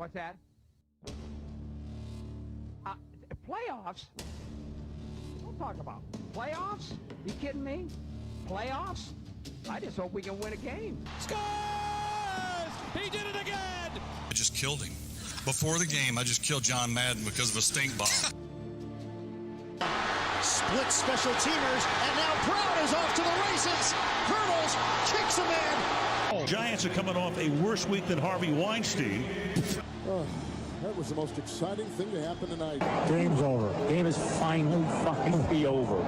What's that? Playoffs? Don't talk about playoffs. You kidding me? Playoffs? I just hope we can win a game. Scores! He did it again! I just killed him. Before the game, I just killed John Madden because of a stink bomb. Split special teamers, and now Brown is off to the races. Hurdles, kicks him in. Giants are coming off a worse week than Harvey Weinstein. Oh, that was the most exciting thing to happen tonight. Game's over. Game is finally fucking be over.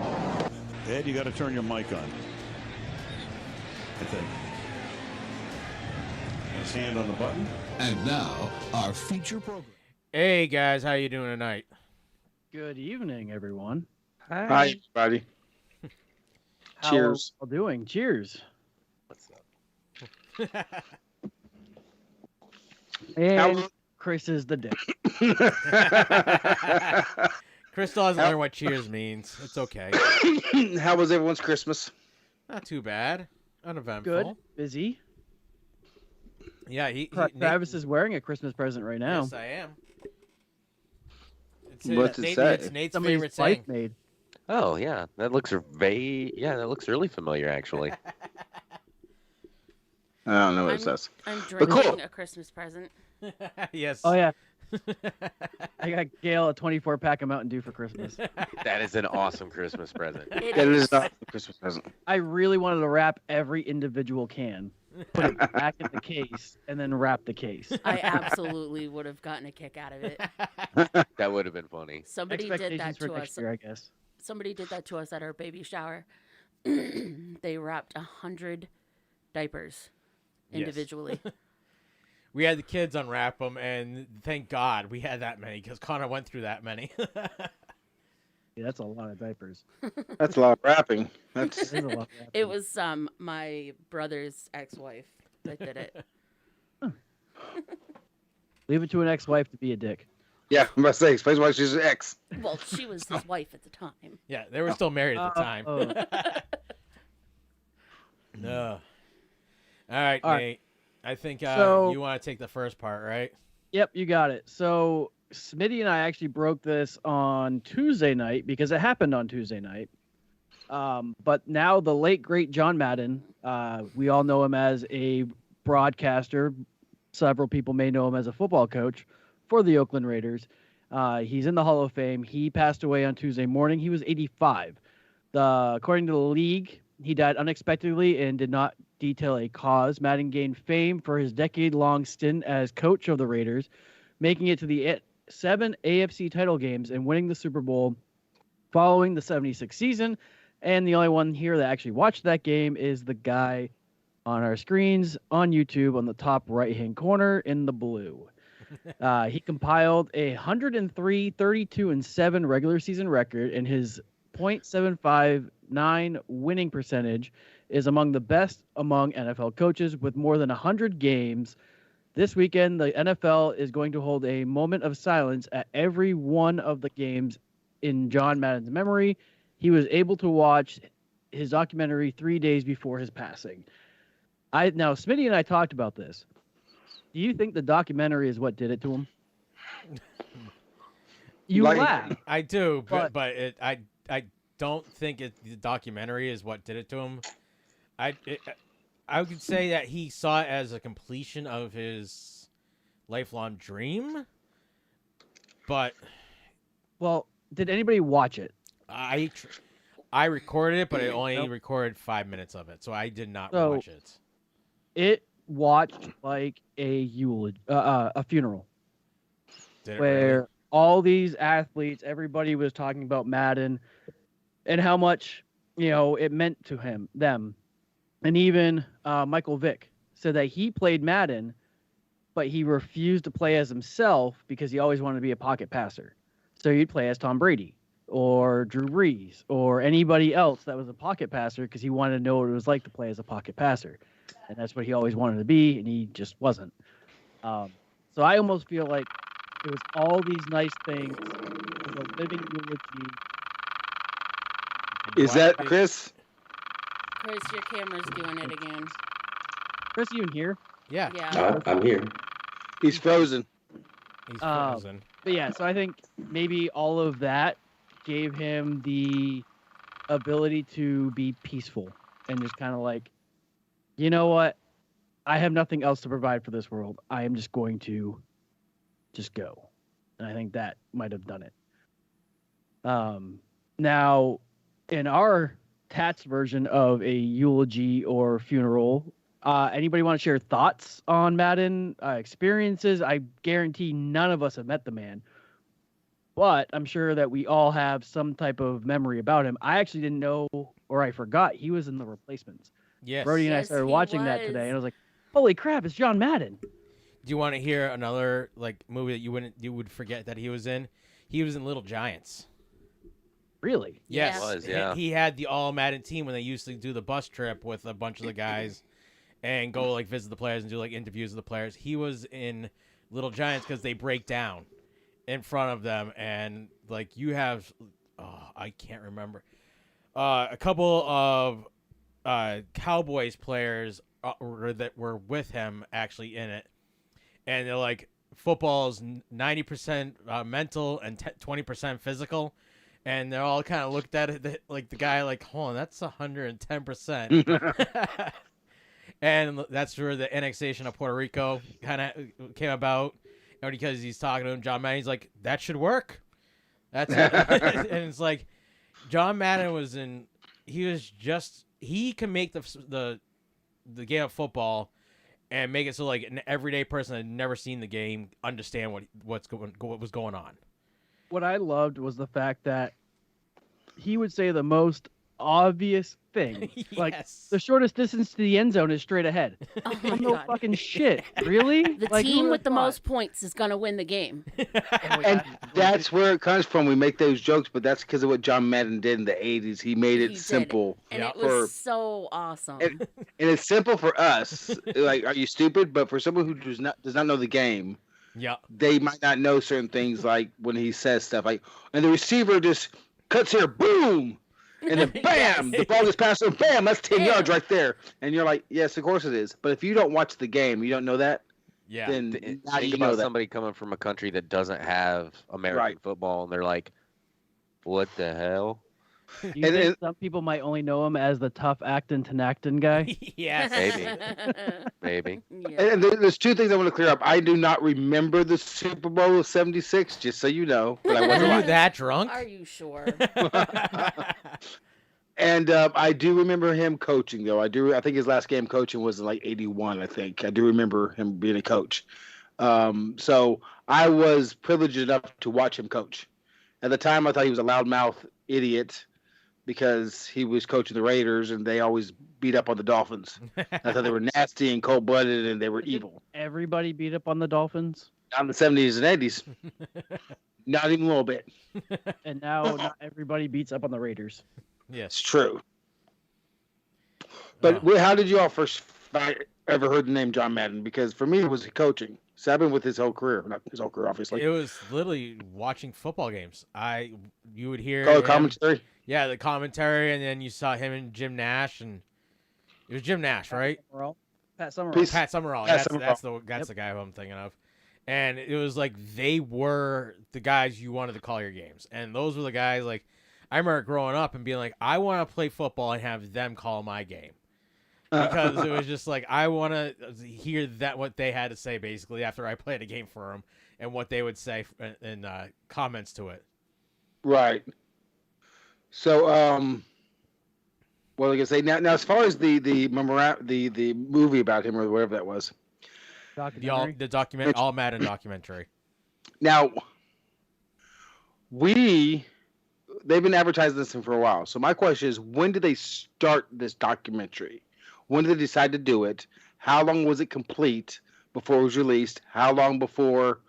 Ed, you got to turn your mic on. I think. His hand on the button. And now, our feature program. Hey guys, how you doing tonight? Good evening, everyone. Hi, everybody. Cheers. How are you all doing? Cheers. What's up? And Chris is the dick. Chris still hasn't learned what cheers means. It's okay. How was everyone's Christmas? Not too bad. Uneventful. Good. Busy. Yeah, Travis is wearing a Christmas present right now. Yes, I am. What's it say? It's Nate's Somebody's favorite saying. made. Oh yeah, that looks that looks really familiar actually. I don't know what it says. I'm But drinking cool. a Christmas present. Yes. Oh yeah. I got Gail a 24-pack of Mountain Dew for Christmas. That is an awesome Christmas present. It is not a Christmas present. I really wanted to wrap every individual can, put it back in the case, and then wrap the case. I absolutely would have gotten a kick out of it. That would have been funny. Somebody did that Expectations for to next us. year, I guess. Somebody did that to us at our baby shower. They wrapped 100 diapers individually. Yes. We had the kids unwrap them, and thank God we had that many because Connor went through that many. Yeah, that's a lot of diapers. That's a lot of wrapping. That is a lot of wrapping. It was my brother's ex-wife that did it. Leave it to an ex-wife to be a dick. Yeah, I'm about to say, explains why she's an ex. Well, she was his wife at the time. Yeah, they were still married at the time. No. All right, Nate. I think you want to take the first part, right? Yep, you got it. So Smitty and I actually broke this on Tuesday night because it happened on Tuesday night. But now the late, great John Madden, we all know him as a broadcaster. Several people may know him as a football coach for the Oakland Raiders. He's in the Hall of Fame. He passed away on Tuesday morning. He was 85. According to the league, he died unexpectedly and did not detail a cause. Madden gained fame for his decade-long stint as coach of the Raiders, making it to the 7 AFC title games and winning the Super Bowl following the 76 season. And the only one here that actually watched that game is the guy on our screens on YouTube on the top right-hand corner in the blue. He compiled a 103, 32, and 7 regular season record, and his .759 winning percentage is among the best among NFL coaches with more than 100 games. This weekend, the NFL is going to hold a moment of silence at every one of the games in John Madden's memory. He was able to watch his documentary 3 days before his passing. Now, Smitty and I talked about this. Do you think the documentary is what did it to him? You laugh. I do, but I don't think the documentary is what did it to him. I would say that he saw it as a completion of his lifelong dream. But well, did anybody watch it? I recorded it, but I only recorded 5 minutes of it, so I did not watch it. It watched like a funeral, where all these athletes, everybody was talking about Madden and how much it meant to them. And even Michael Vick said that he played Madden, but he refused to play as himself because he always wanted to be a pocket passer. So he'd play as Tom Brady or Drew Brees or anybody else that was a pocket passer because he wanted to know what it was like to play as a pocket passer. And that's what he always wanted to be, and he just wasn't. So I almost feel like it was all these nice things, a living eulogy. Is that Chris? Chris, your camera's doing it again. Chris, you in here? Yeah. Yeah. I'm here. He's frozen. He's frozen. But yeah, so I think maybe all of that gave him the ability to be peaceful and just kind of like, you know what? I have nothing else to provide for this world. I am just going to just go. And I think that might have done it. Now, in our Tats version of a eulogy or funeral, anybody want to share thoughts on Madden experiences? I guarantee none of us have met the man, but I'm sure that we all have some type of memory about him. I actually didn't know, or I forgot, he was in The Replacements. Yes. Brody and I started watching that today, and I was like, holy crap, it's John Madden. Do you want to hear another movie that you would forget that he was in? He was in Little Giants. Really? Yes. He was, yeah. He had the all Madden team when they used to do the bus trip with a bunch of the guys and go visit the players and do interviews with the players. He was in Little Giants because they break down in front of them, and you have I can't remember a couple of Cowboys players that were with him actually in it, and they're like, football's 90% mental and 20% physical, and they're all kind of looked at it like the guy hold on, that's 110%. And that's where the annexation of Puerto Rico kind of came about, and because he's talking to him, John Madden, he's like, that should work. That's it. And it's like John Madden was in. He can make the game of football and make it so an everyday person that had never seen the game understand what was going on. What I loved was the fact that he would say the most obvious thing. Yes. The shortest distance to the end zone is straight ahead. Oh my no God. fucking shit. Really? The team with the most points is going to win the game. And that's where it comes from. We make those jokes, but that's because of what John Madden did in the 80s. He made it simple. And it was so awesome. And it's simple for us. Are you stupid? But for someone who does not know the game, yeah, they might not know certain things, like when he says stuff and the receiver just cuts here, boom, and then bam, the ball just passes, bam, that's 10 yards right there. And you're like, yes, of course it is. But if you don't watch the game, you don't know that. Yeah. Then how do Think you know about that? somebody coming from a country that doesn't have American football, and they're like, what the hell? You think some people might only know him as the tough actin' Tenactin guy? Yes. Maybe. Yeah. And there's two things I want to clear up. I do not remember the Super Bowl of '76, just so you know. But I wasn't Were you watching. that drunk? Are you sure? And I do remember him coaching, though. I think his last game coaching was in '81. I think I do remember him being a coach. So I was privileged enough to watch him coach. At the time, I thought he was a loudmouth idiot because he was coaching the Raiders, and they always beat up on the Dolphins. I thought they were nasty and cold-blooded, and they were evil. Everybody beat up on the Dolphins? Not in the 70s and 80s. Not even a little bit. And now not everybody beats up on the Raiders. Yes. It's true. But how did you all first ever heard the name John Madden? Because for me, it was coaching. So I've been with his whole career. Not his whole career, obviously. It was literally watching football games. You would hear commentary. Yeah, the commentary, and then you saw him and Jim Nash, and it was Jim Nash, right? Pat Summerall. Pat Summerall. That's the guy who I'm thinking of. And it was like they were the guys you wanted to call your games, and those were the guys I remember growing up and being like, I want to play football and have them call my game. Because it was just I want to hear what they had to say, basically, after I played a game for them and what they would say in comments to it. Right. So, what was I going to say? Now, as far as the movie about him or whatever that was. The documentary, all Madden documentary. Now, they've been advertising this for a while. So my question is, when did they start this documentary? When did they decide to do it? How long was it complete before it was released? How long before,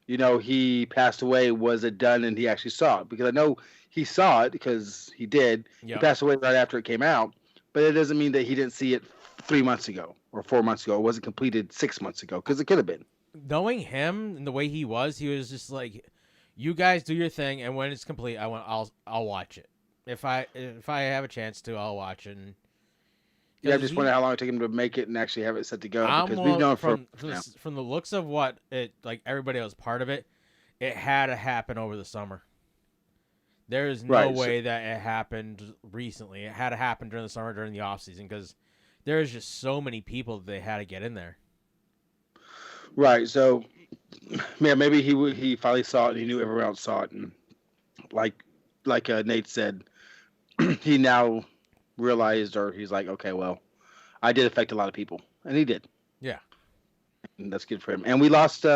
he passed away was it done and he actually saw it? Because I know he saw it because he did. Yep. He passed away right after it came out. But it doesn't mean that he didn't see it 3 months ago or 4 months ago. It wasn't completed 6 months ago because it could have been. Knowing him and the way he was just like, you guys do your thing, and when it's complete, I'll watch it. If I have a chance to, I'll watch it. Yeah, I'm just wondering how long it took him to make it and actually have it set to go. I'm Because we've known from the looks of what it like everybody that was part of it, it had to happen over the summer. There is no way that it happened recently. It had to happen during the summer, during the offseason, because there's just so many people that they had to get in there. Right. So, yeah, maybe he finally saw it and he knew everyone else saw it. And like Nate said, he now realized, or he's like, okay, well, I did affect a lot of people. And he did. Yeah. And that's good for him. And we lost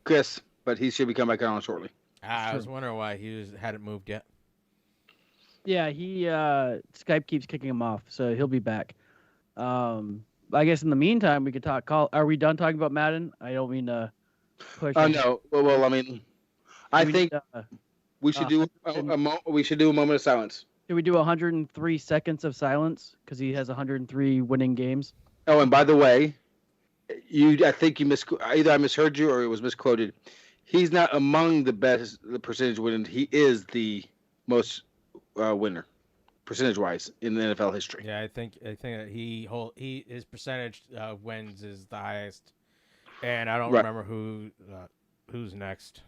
Chris, but he should be coming back on shortly. I was wondering why he hadn't moved yet. Yeah, Skype keeps kicking him off, so he'll be back. I guess in the meantime, we could talk. Are we done talking about Madden? I don't mean to push. Oh no. Well, I mean, I think we should do a moment of silence. Did we do 103 seconds of silence because he has 103 winning games? Oh, and by the way, I think you either I misheard you or it was misquoted. He's not among the percentage winners. He is the most winner, percentage-wise, in the NFL history. Yeah, I think that his percentage wins is the highest, and I don't remember who's next.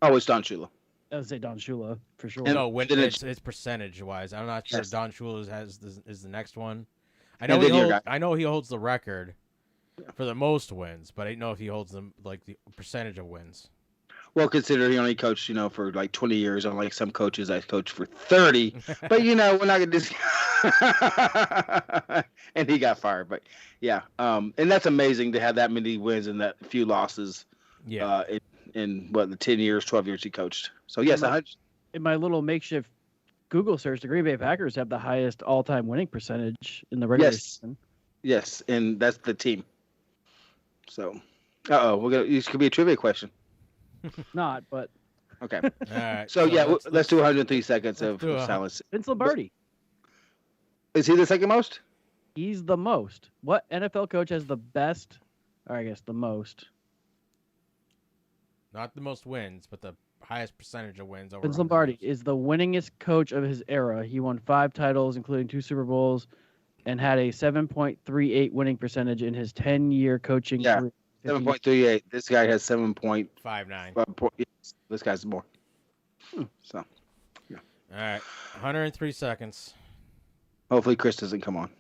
Oh, it's Don Shula. I would say Don Shula for sure. No, it's percentage-wise. I'm not sure Don Shula is the next one. I know he holds the record for the most wins, but I don't know if he holds the percentage of wins. Well, consider he only coached, for like 20 years, unlike some coaches I coached for 30. But we're not gonna just. And he got fired. But yeah, and that's amazing to have that many wins and that few losses. Yeah. In the 10 years, 12 years he coached. So yes, in my little makeshift Google search, the Green Bay Packers have the highest all-time winning percentage in the regular season. Yes, and that's the team. So, this could be a trivia question. Not, but okay. All right. So let's do 103 seconds of silence. Vince Lombardi. Is he the second most? He's the most. What NFL coach has the best? Or I guess the most. Not the most wins, but the highest percentage of wins over. Vince Lombardi is the winningest coach of his era. He won 5 titles, including 2 Super Bowls, and had a 7.38 winning percentage in his 10-year coaching career. 7.38. This guy has 7.59. This guy's more. So, yeah. All right, 103 seconds. Hopefully, Chris doesn't come on.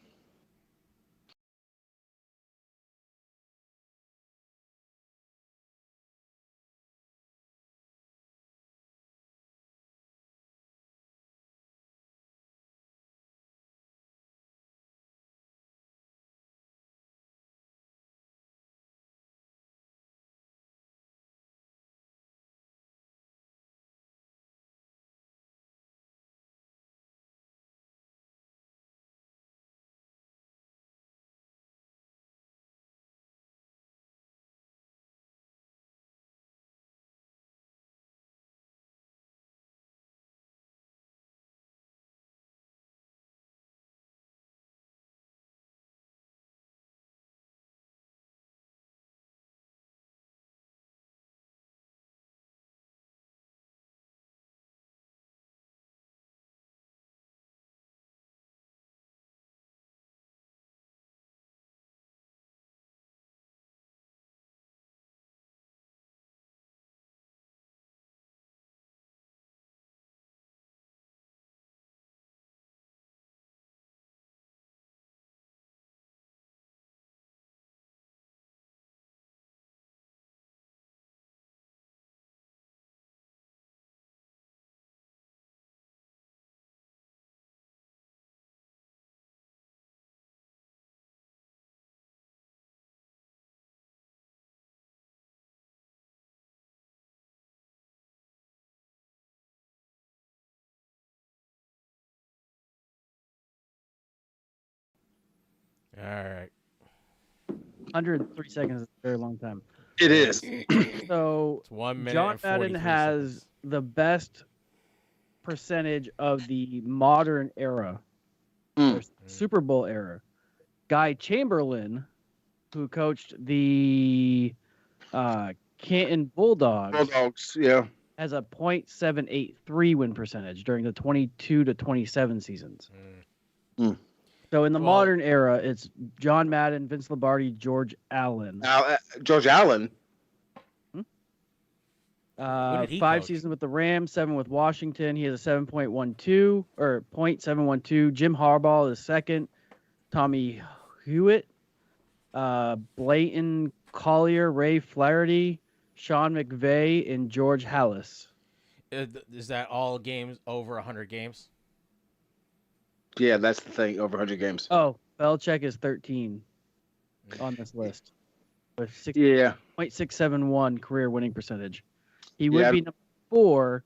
All right. 103 seconds is a very long time. It is. So it's 1 minute. John Madden has the best percentage of the modern era, Super Bowl era. Guy Chamberlain, who coached the Canton Bulldogs, has a .783 win percentage during the 22 to 27 seasons. So in the modern era, it's John Madden, Vince Lombardi, George Allen. George Allen. Five seasons with the Rams, 7 with Washington. He has a 7.12 or .712. Jim Harbaugh is second. Tommy Hewitt, Blayton Collier, Ray Flaherty, Sean McVay, and George Hallis. Is that all games over 100 games? Yeah, that's the thing. Over 100 games. Oh, Belichick is 13 on this list with 0.671 career winning percentage. He would be number 4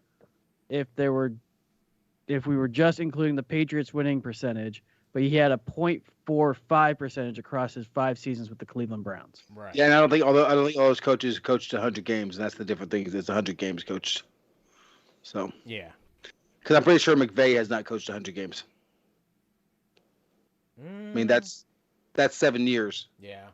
if we were just including the Patriots winning percentage, but he had a 0.45 percentage across his 5 seasons with the Cleveland Browns. Right. Yeah, and I don't think all those coaches coached 100 games, and that's the different thing. It's 100 games coached. So yeah, because I'm pretty sure McVay has not coached 100 games. I mean that's 7 years. Yeah.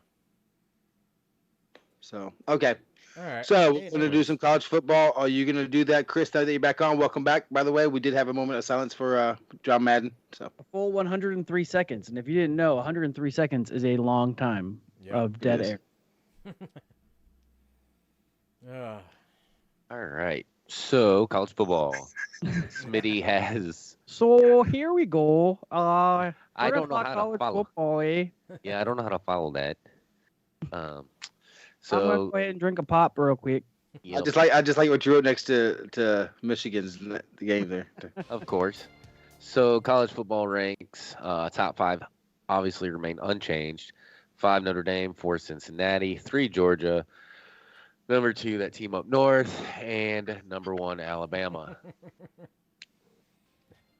So okay. All right. So we're going to do some college football. Are you going to do that, Chris? Now that you're back on, welcome back. By the way, we did have a moment of silence for John Madden. So a full 103 seconds, and if you didn't know, 103 seconds is a long time of dead air. All right. So college football. Smitty has. So here we go. I don't know how to college follow. Football, eh? Yeah, I don't know how to follow that. I'm gonna go ahead and drink a pop real quick. I just like what you wrote next to Michigan's the game there. Of course. So college football ranks top 5 obviously remain unchanged. 5 Notre Dame, 4 Cincinnati, 3 Georgia, number 2 that team up north, and number 1 Alabama.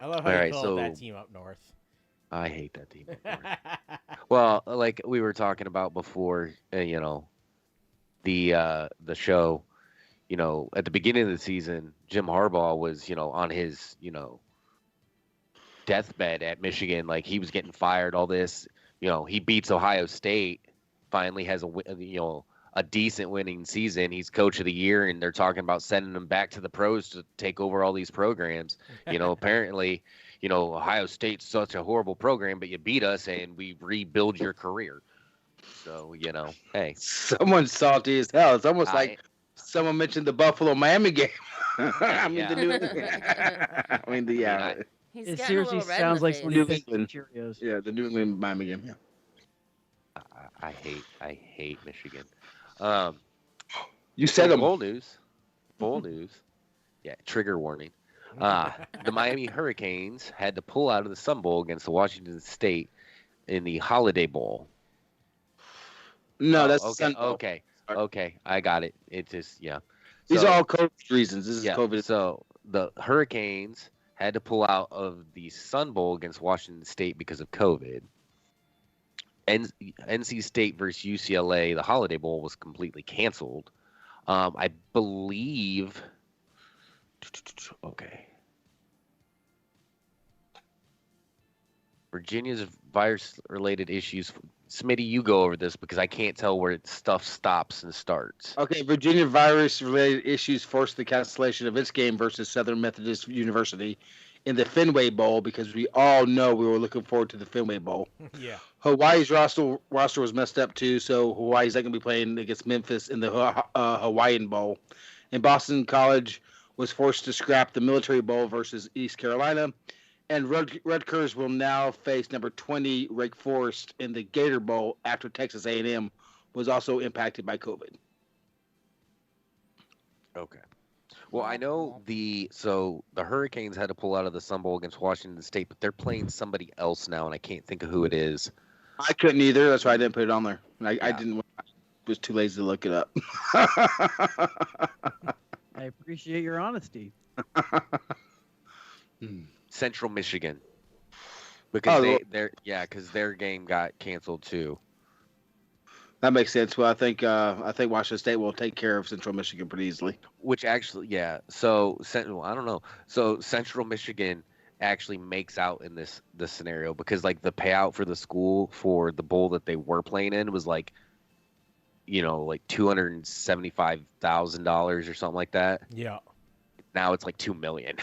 I love how you call that team up north. I hate that team up north. Well, like we were talking about before, the show, at the beginning of the season, Jim Harbaugh was, on his, deathbed at Michigan. Like he was getting fired, all this, he beats Ohio State, finally has a decent winning season. He's coach of the year, and they're talking about sending him back to the pros to take over all these programs. Apparently, Ohio State's such a horrible program, but you beat us and we rebuild your career. So, hey. Someone's salty as hell. It's almost like someone mentioned the Buffalo-Miami game. It seriously sounds like some New England Cheerios. Yeah, the New England Miami game. Yeah. I hate Michigan. You said them. Bowl news. Yeah, trigger warning. The Miami Hurricanes had to pull out of the Sun Bowl against the Washington State in the Holiday Bowl. No, that's okay. Okay, I got it. It just These are all COVID reasons. This is COVID. So the Hurricanes had to pull out of the Sun Bowl against Washington State because of COVID. NC State versus UCLA, the Holiday Bowl, was completely canceled. I believe. Okay. Virginia's virus-related issues. Smitty, you go over this because I can't tell where stuff stops and starts. Okay, Virginia virus-related issues forced the cancellation of its game versus Southern Methodist University in the Fenway Bowl because we all know we were looking forward to the Fenway Bowl. Yeah. Hawaii's roster was messed up too, so Hawaii's not going to be playing against Memphis in the Hawaiian Bowl. And Boston College was forced to scrap the Military Bowl versus East Carolina. And Rutgers will now face number 20 Wake Forest in the Gator Bowl after Texas A&M was also impacted by COVID. Okay. Well, I know the Hurricanes had to pull out of the Sun Bowl against Washington State, but they're playing somebody else now, and I can't think of who it is. I couldn't either. That's why I didn't put it on there. I didn't. I was too lazy to look it up. I appreciate your honesty. Central Michigan, because because their game got canceled too. That makes sense. Well, I think Washington State will take care of Central Michigan pretty easily. Which actually, yeah. So I don't know. So Central Michigan actually makes out in this scenario because like the payout for the school for the bowl that they were playing in was like, like $275,000 or something like that. Yeah. Now it's like $2 million.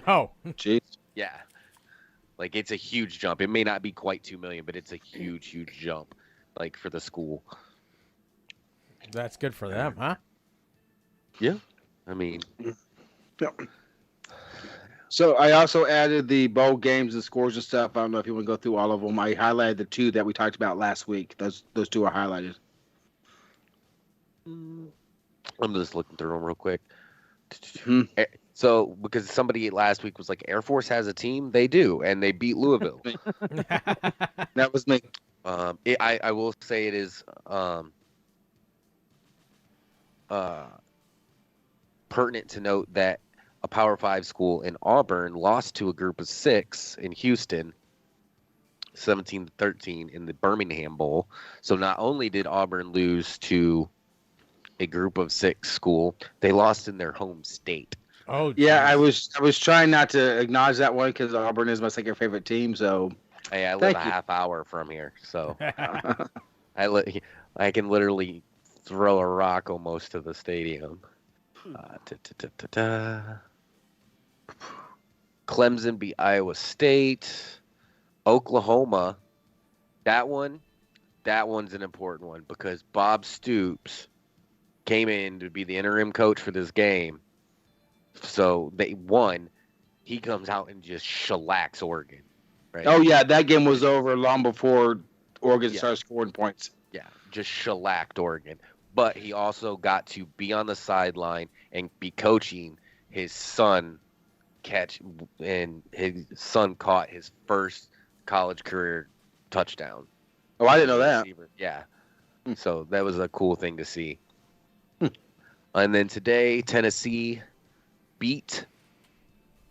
Oh, jeez. Yeah. Like, it's a huge jump. It may not be quite $2 million, but it's a huge jump, like, for the school. That's good for them, huh? Yeah. I mean. Yeah. So I also added the bowl games and scores and stuff. I don't know if you want to go through all of them. I highlighted the 2 that we talked about last week. Those 2 are highlighted. I'm just looking through them real quick. So, because somebody last week was like, Air Force has a team. They do, and they beat Louisville. That was me. I will say it is pertinent to note that a Power 5 school in Auburn lost to a group of 6 in Houston, 17-13 in the Birmingham Bowl. So not only did Auburn lose to a group of 6 school, they lost in their home state. Oh, yeah, I was trying not to acknowledge that one because Auburn is my second favorite team. So hey, I live a half hour from here, so I can literally throw a rock almost to the stadium. Clemson beat Iowa State. Oklahoma, that one's an important one because Bob Stoops came in to be the interim coach for this game. So they won. He comes out and just shellacks Oregon. Right? Oh yeah, that game was over long before Oregon started scoring points. Yeah, just shellacked Oregon. But he also got to be on the sideline and be coaching his son and his son caught his first college career touchdown. Oh, I didn't know that. Yeah. So that was a cool thing to see. And then today, Tennessee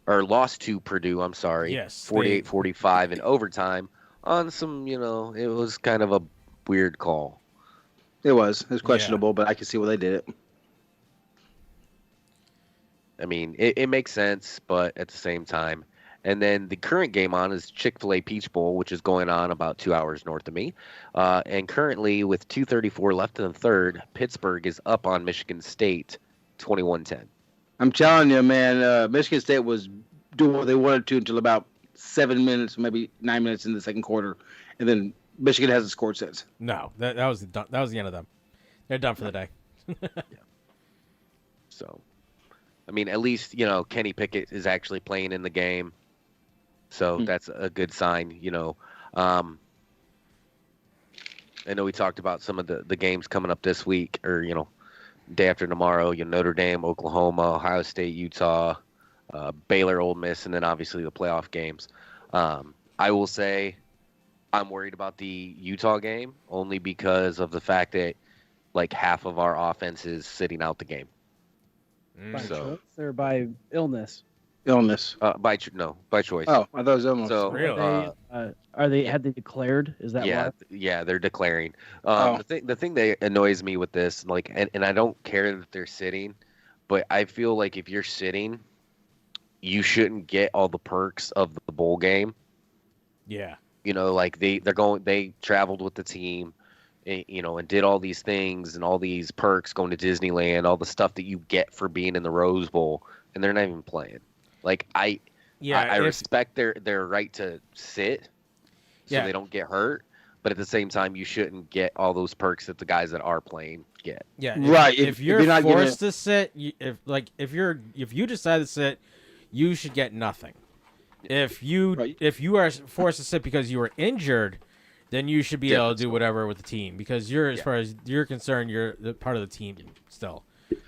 lost to Purdue, I'm sorry. Yes. 48-45 in overtime on some, it was kind of a weird call. It was questionable, but I can see why they did it. I mean, it makes sense, but at the same time. And then the current game on is Chick-Fil-A Peach Bowl, which is going on about 2 hours north of me. And currently, with 2:34 left in the third, Pittsburgh is up on Michigan State, 21-10. I'm telling you, man, Michigan State was doing what they wanted to until about 7 minutes, maybe 9 minutes in the second quarter, and then Michigan hasn't scored since. No, that was the end of them. They're done for the day. Yeah. So, I mean, at least Kenny Pickett is actually playing in the game, so that's a good sign. I know we talked about some of the games coming up this week, or day after tomorrow. Notre Dame, Oklahoma, Ohio State, Utah, Baylor, Ole Miss, and then obviously the playoff games. I will say I'm worried about the Utah game only because of the fact that like half of our offense is sitting out the game. By choice or by illness? Illness. By choice. Oh, I thought it was illness. So, really? Have they declared? Is that yeah? why? Yeah, they're declaring. The thing that annoys me with this, like, and I don't care that they're sitting, but I feel like if you're sitting, you shouldn't get all the perks of the bowl game. Yeah. Like they traveled with the team, and did all these things and all these perks, going to Disneyland, all the stuff that you get for being in the Rose Bowl, and they're not even playing. Like I respect their right to sit, so they don't get hurt, but at the same time, you shouldn't get all those perks that the guys that are playing get. Yeah, right. If you're not forced to sit, if you decide to sit, you should get nothing. If you are forced to sit because you were injured, then you should be able to do whatever with the team because as far as you're concerned, you're the part of the team still.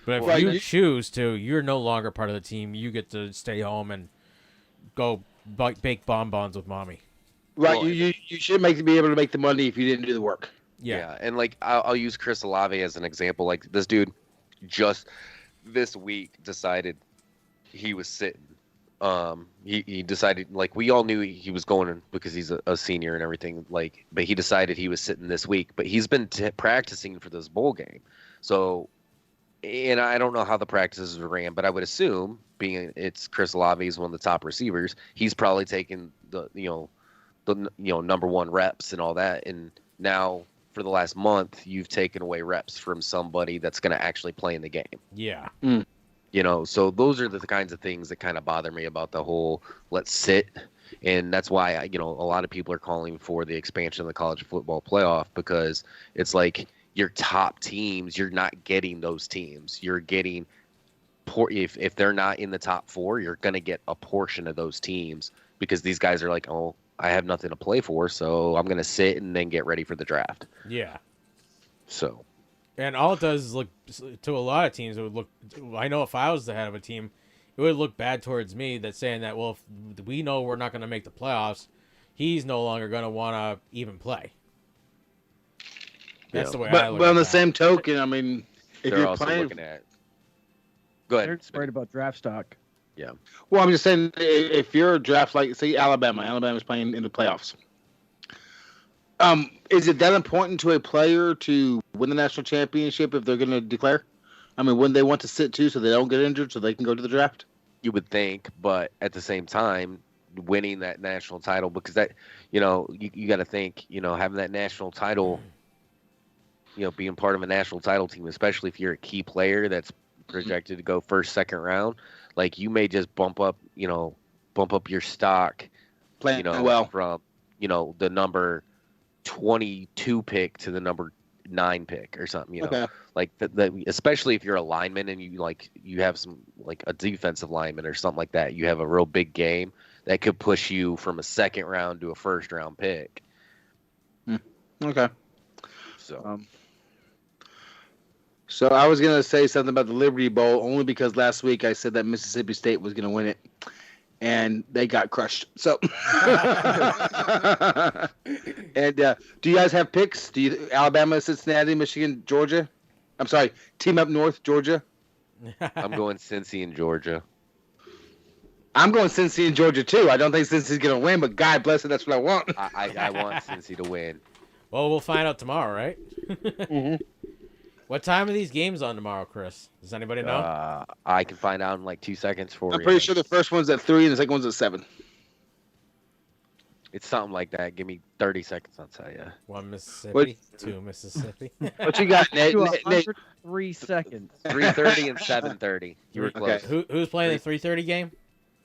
But if you choose to, you're no longer part of the team. You get to stay home and go bake bonbons with mommy. Right. Well, you should be able to make the money if you didn't do the work. Yeah. And like I'll use Chris Olave as an example. Like this dude just this week decided he was sitting. He decided, like, we all knew he was going in because he's a senior and everything, like, but he decided he was sitting this week, but he's been practicing for this bowl game. So, and I don't know how the practices ran, but I would assume, being it's Chris Olave is one of the top receivers, he's probably taken the number one reps and all that. And now for the last month, you've taken away reps from somebody that's going to actually play in the game. Yeah. So those are the kinds of things that kind of bother me about the whole let's sit. And that's why, a lot of people are calling for the expansion of the college football playoff, because it's like your top teams, you're not getting those teams. You're getting if they're not in the top 4, you're going to get a portion of those teams, because these guys are like, oh, I have nothing to play for, so I'm going to sit and then get ready for the draft. Yeah. So. And all it does is look, to a lot of teams, it would look, I know if I was the head of a team, it would look bad towards me that saying that, well, if we know we're not going to make the playoffs, he's no longer going to want to even play. That's the way I look But at on the that. same token, I mean, if They're you're also playing... looking at... Go ahead. They're just worried about draft stock. Yeah. Well, I'm just saying, if you're a draft, like, say, Alabama's playing in the playoffs. Is it that important to a player to win the national championship if they're going to declare? I mean, wouldn't they want to sit too so they don't get injured so they can go to the draft? You would think, but at the same time, winning that national title, because that, you got to think, having that national title, being part of a national title team, especially if you're a key player that's projected to go first, second round, like you may just bump up your stock, Playing well from, the number 22 pick to the number 9 pick or something, Okay. like especially if you're a lineman and you have some, like a defensive lineman or something like that, you have a real big game that could push you from a second round to a first round pick. Okay. So I was going to say something about the Liberty Bowl only because last week I said that Mississippi State was going to win it, and they got crushed. So, and do you guys have picks? Do you Alabama, Cincinnati, Michigan, Georgia? I'm sorry, Team Up North, Georgia. I'm going Cincy and Georgia. I'm going Cincy and Georgia too. I don't think Cincy's going to win, but God bless it, that's what I want. I want Cincy to win. Well, we'll find out tomorrow, right? Mm-hmm. What time are these games on tomorrow, Chris? Does anybody know? I can find out in like 2 seconds for you. I'm pretty sure the first one's at 3 and the second one's at 7. It's something like that. Give me 30 seconds, I'll tell you. 1 Mississippi, 2 Mississippi. What you got, Nate? 3 seconds. 3:30 and 7:30. You were close. Okay. Who's playing the 3:30 game?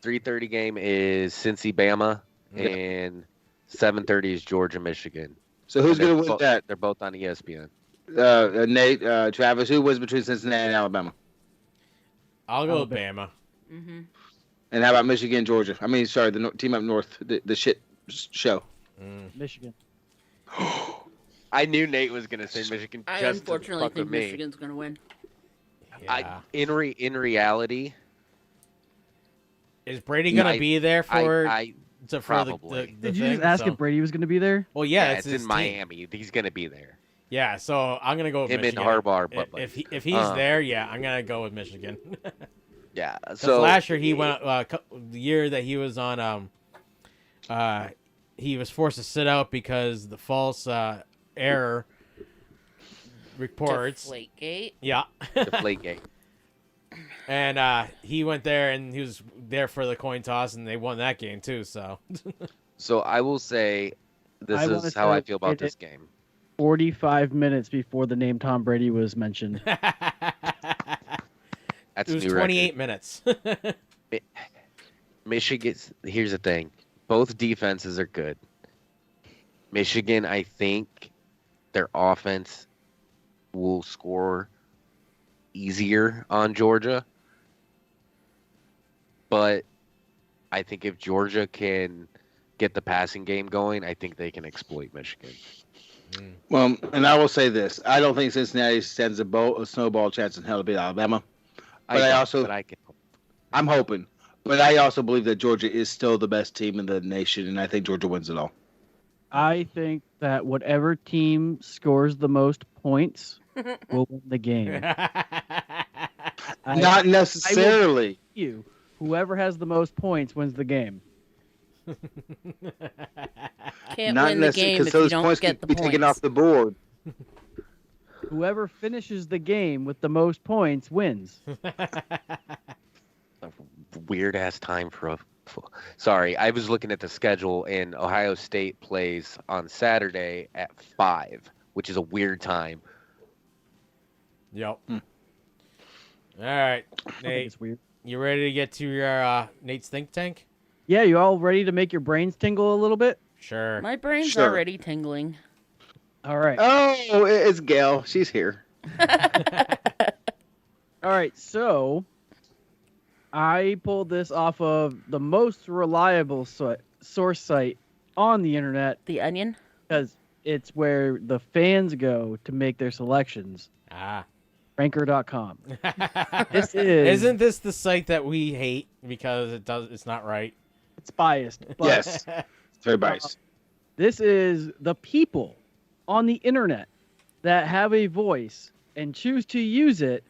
3:30 game is Cincy, Bama, and 7:30 is Georgia, Michigan. So who's going to win that? They're both on ESPN. Nate, Travis, who wins between Cincinnati and Alabama? I'll go with Bama. Mm-hmm. And how about Michigan, Georgia? I mean, sorry, the Team Up North, the shit show. Michigan. I knew Nate was going to say Michigan. I just unfortunately to fuck think with me. Michigan's going to win. Yeah. In reality, Is Brady going to be there for probably. the Did you thing? just ask if Brady was going to be there? Well, yeah, it's in Miami. He's going to be there. Yeah, so I'm gonna go with him Michigan. and Harbaugh. But if he's there, yeah, I'm gonna go with Michigan. Yeah. So last year he went the year that he was on he was forced to sit out because the false error reports. Deflategate. Yeah. Deflategate. And he went there and he was there for the coin toss and they won that game too. So. So I will say, this is how I feel about this game. 45 minutes before the name Tom Brady was mentioned. That's it was new 28 record. minutes. Michigan, here's the thing. Both defenses are good. Michigan, I think their offense will score easier on Georgia. But I think if Georgia can get the passing game going, I think they can exploit Michigan. Well, and I will say this: I don't think Cincinnati stands a snowball chance in hell to beat Alabama. But I'm hoping. But I also believe that Georgia is still the best team in the nation, and I think Georgia wins it all. I think that whatever team scores the most points will win the game. Not necessarily. Whoever has the most points wins the game. Can't win the game if you don't get the points. Taken off the board. Whoever finishes the game with the most points wins. Weird ass time for a. Sorry, I was looking at the schedule, and Ohio State plays on Saturday at 5, which is a weird time. Yep. All right, Nate. It's weird. You ready to get to your Nate's think tank? Yeah, you all ready to make your brains tingle a little bit? Sure. My brain's Sure. already tingling. All right. Oh, it's Gail. She's here. All right, so I pulled this off of the most reliable source site on the internet. The Onion? Because it's where the fans go to make their selections. Ranker.com. This is... Isn't this the site that we hate because it's not right? It's biased. But, Yes. It's very biased. This is the people on the internet that have a voice and choose to use it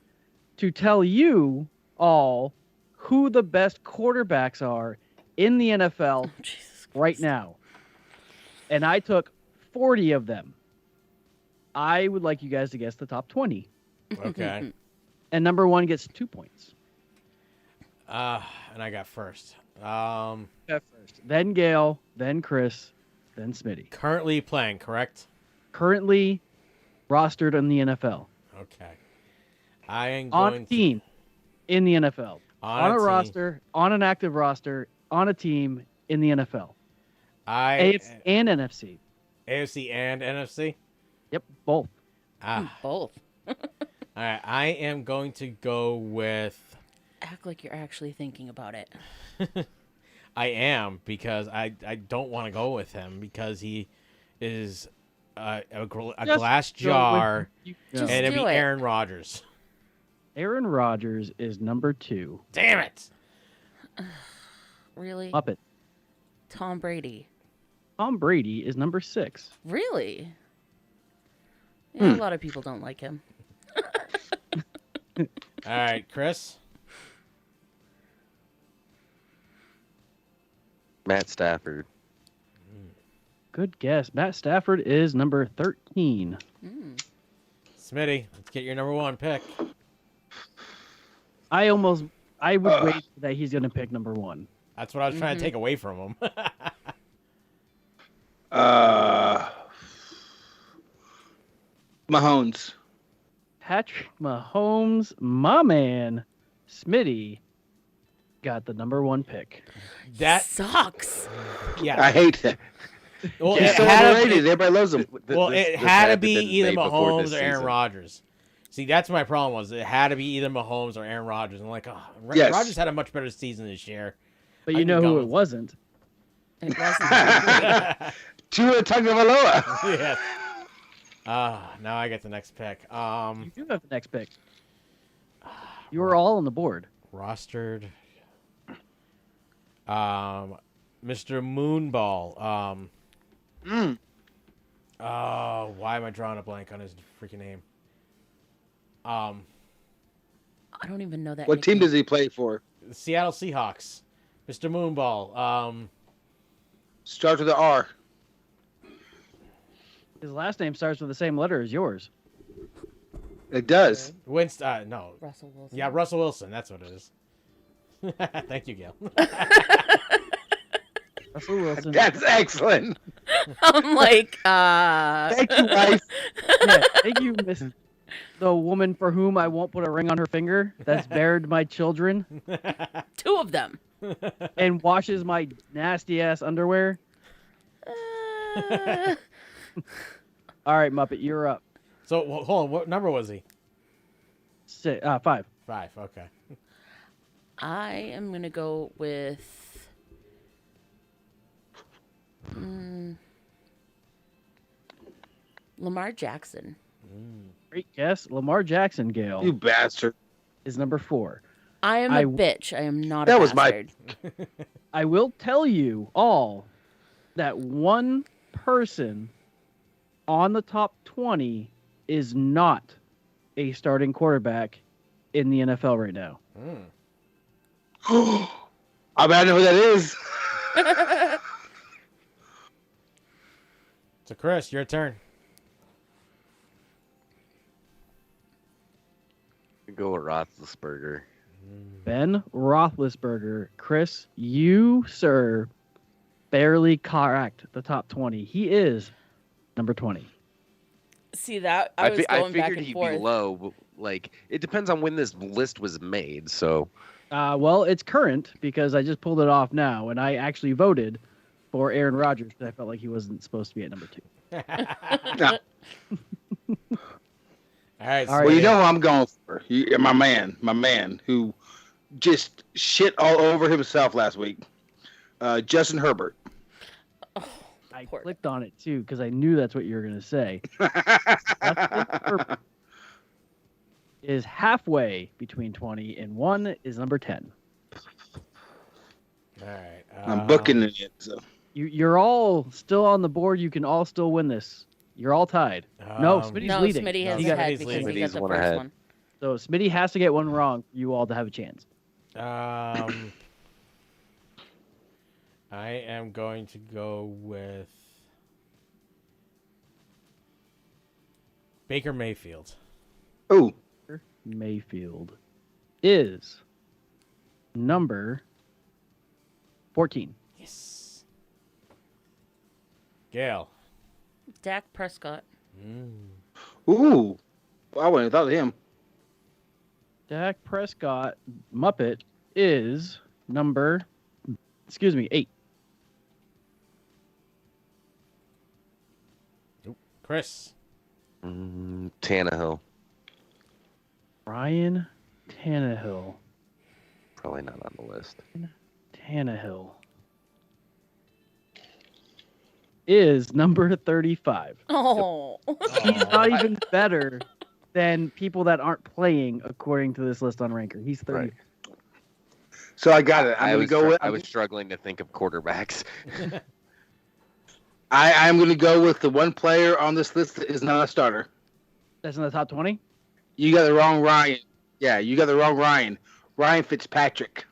to tell you all who the best quarterbacks are in the NFL right now. And I took 40 of them. I would like you guys to guess the top 20. Okay. And number 1 gets 2 points. And I got first. Then Gail, then Chris, then Smitty. Currently playing, correct? Currently rostered in the NFL. Okay. I am On going a team in the NFL. On a team. roster, on an active roster, on a team in the NFL. AFC and NFC. AFC and NFC? Yep, both. Both. All right, I am going to go with... Act like you're actually thinking about it. I am, because I don't want to go with him because he is a glass jar, and it'd be Aaron Rodgers. Aaron Rodgers is number 2. Damn it! Really? Up it. Tom Brady. Tom Brady is number 6. Really? Yeah, a lot of people don't like him. All right, Chris? Matt Stafford. Good guess. Matt Stafford is number 13. Smitty, let's get your number 1 pick. I would wait that he's going to pick number 1. That's what I was trying to take away from him. Mahomes. Patrick Mahomes, my man, Smitty, got the number 1 pick. That sucks. Yeah, I hate that. Well, He's it so had to overrated. be, Everybody loves him. well, This it had to had be been either made before Mahomes this or Aaron season. Rodgers. See, that's my problem. Was it had to be either Mahomes or Aaron Rodgers? I'm like, oh, Yes. Rodgers had a much better season this year. But I you can know go who with it wasn't? It wasn't. Tua Tagovailoa. Yes. Now I get the next pick. You do have the next pick. You were all on the board. Rostered. Mr. Moonball. Why am I drawing a blank on his freaking name? I don't even know that. What team does he play for? The Seattle Seahawks. Mr. Moonball. Starts with an R. His last name starts with the same letter as yours. It does. No. Russell Wilson. Yeah, Russell Wilson. That's what it is. Thank you, Gail. Russell Wilson. That's excellent. I'm like, Thank you, wife. Yeah, thank you, Miss. The woman for whom I won't put a ring on her finger, that's buried my children, 2 of them. and washes my nasty ass underwear. All right, Muppet, you're up. So, hold on. What number was he? 5. 5. Okay. I am going to go with... Lamar Jackson. Great guess. Lamar Jackson, Gail, You bastard. is number 4. I am a bitch. I am not a That was my- bastard. I will tell you all that one person on the top 20 is not a starting quarterback in the NFL right now. I bet I know who that is. So, Chris, your turn. Go with Roethlisberger. Ben Roethlisberger. Chris, you, sir, barely correct the top 20. He is number 20. See that? I was I going back figured and he'd forth. be low, but like it depends on when this list was made. So Well, it's current because I just pulled it off now, and I actually voted for Aaron Rodgers because I felt like he wasn't supposed to be at number 2. No. All right. Well, you know who I'm going for. My man, who just shit all over himself last week. Justin Herbert. I clicked on it too because I knew that's what you were going to say. Is halfway between 20 and 1 is number 10. All right. I'm booking it. So. You're all still on the board. You can all still win this. You're all tied. No, Smitty's leading. Smitty has ahead because he got the first one. So Smitty has to get one wrong for you all to have a chance. I am going to go with Baker Mayfield. Oh. Mayfield is number 14. Yes. Gail. Dak Prescott. Ooh. I wouldn't have thought of him. Dak Prescott, Muppet, is number, 8. Chris. Tannehill. Ryan Tannehill. Probably not on the list. Tannehill is number 35. Oh. He's not even better than people that aren't playing according to this list on Ranker. He's 30. Right. So I got it. I was struggling to think of quarterbacks. I'm going to go with the one player on this list that is not a starter. That's in the top 20? You got the wrong Ryan. Yeah, you got the wrong Ryan. Ryan Fitzpatrick.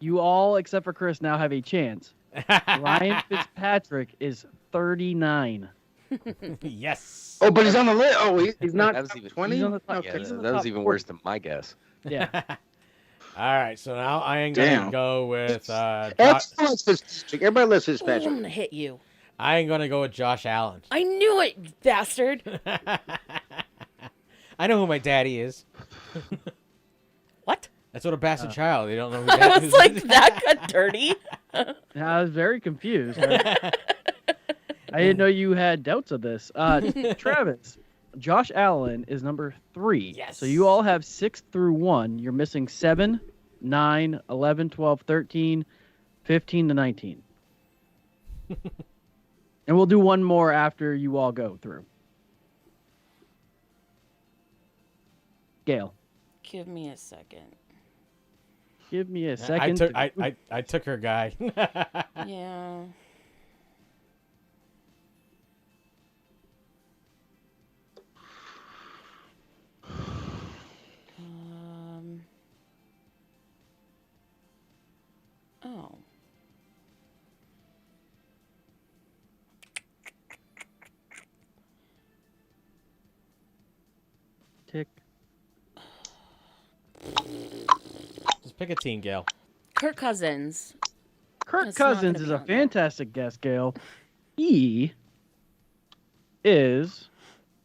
You all, except for Chris, now have a chance. Ryan Fitzpatrick is 39. Yes. Oh, but he's on the list. Oh, he's not That was top even 20? He's on the top, Yeah, he's in the that was top even 40. worse than my guess. Yeah. All right. So now I am going to go with Everybody loves I'm Fitzpatrick. gonna hit you. I am going to go with Josh Allen. I knew it, you bastard. I know who my daddy is. What? That's what a bastard child. They don't know who I daddy was is. like, that got dirty. I was very confused. I didn't know you had doubts of this. Travis, Josh Allen is number 3. Yes. So you all have 6 through 1. You're missing 7, 9, 11, 12, 13, 15 to 19. And we'll do one more after you all go through. Gail. Give me a second. Give me a second. I took her guy. Yeah. Oh. Tick. Just pick a team, Gail. Kirk Cousins. Kirk It's not Cousins gonna is be a on there. fantastic guess, Gail. He is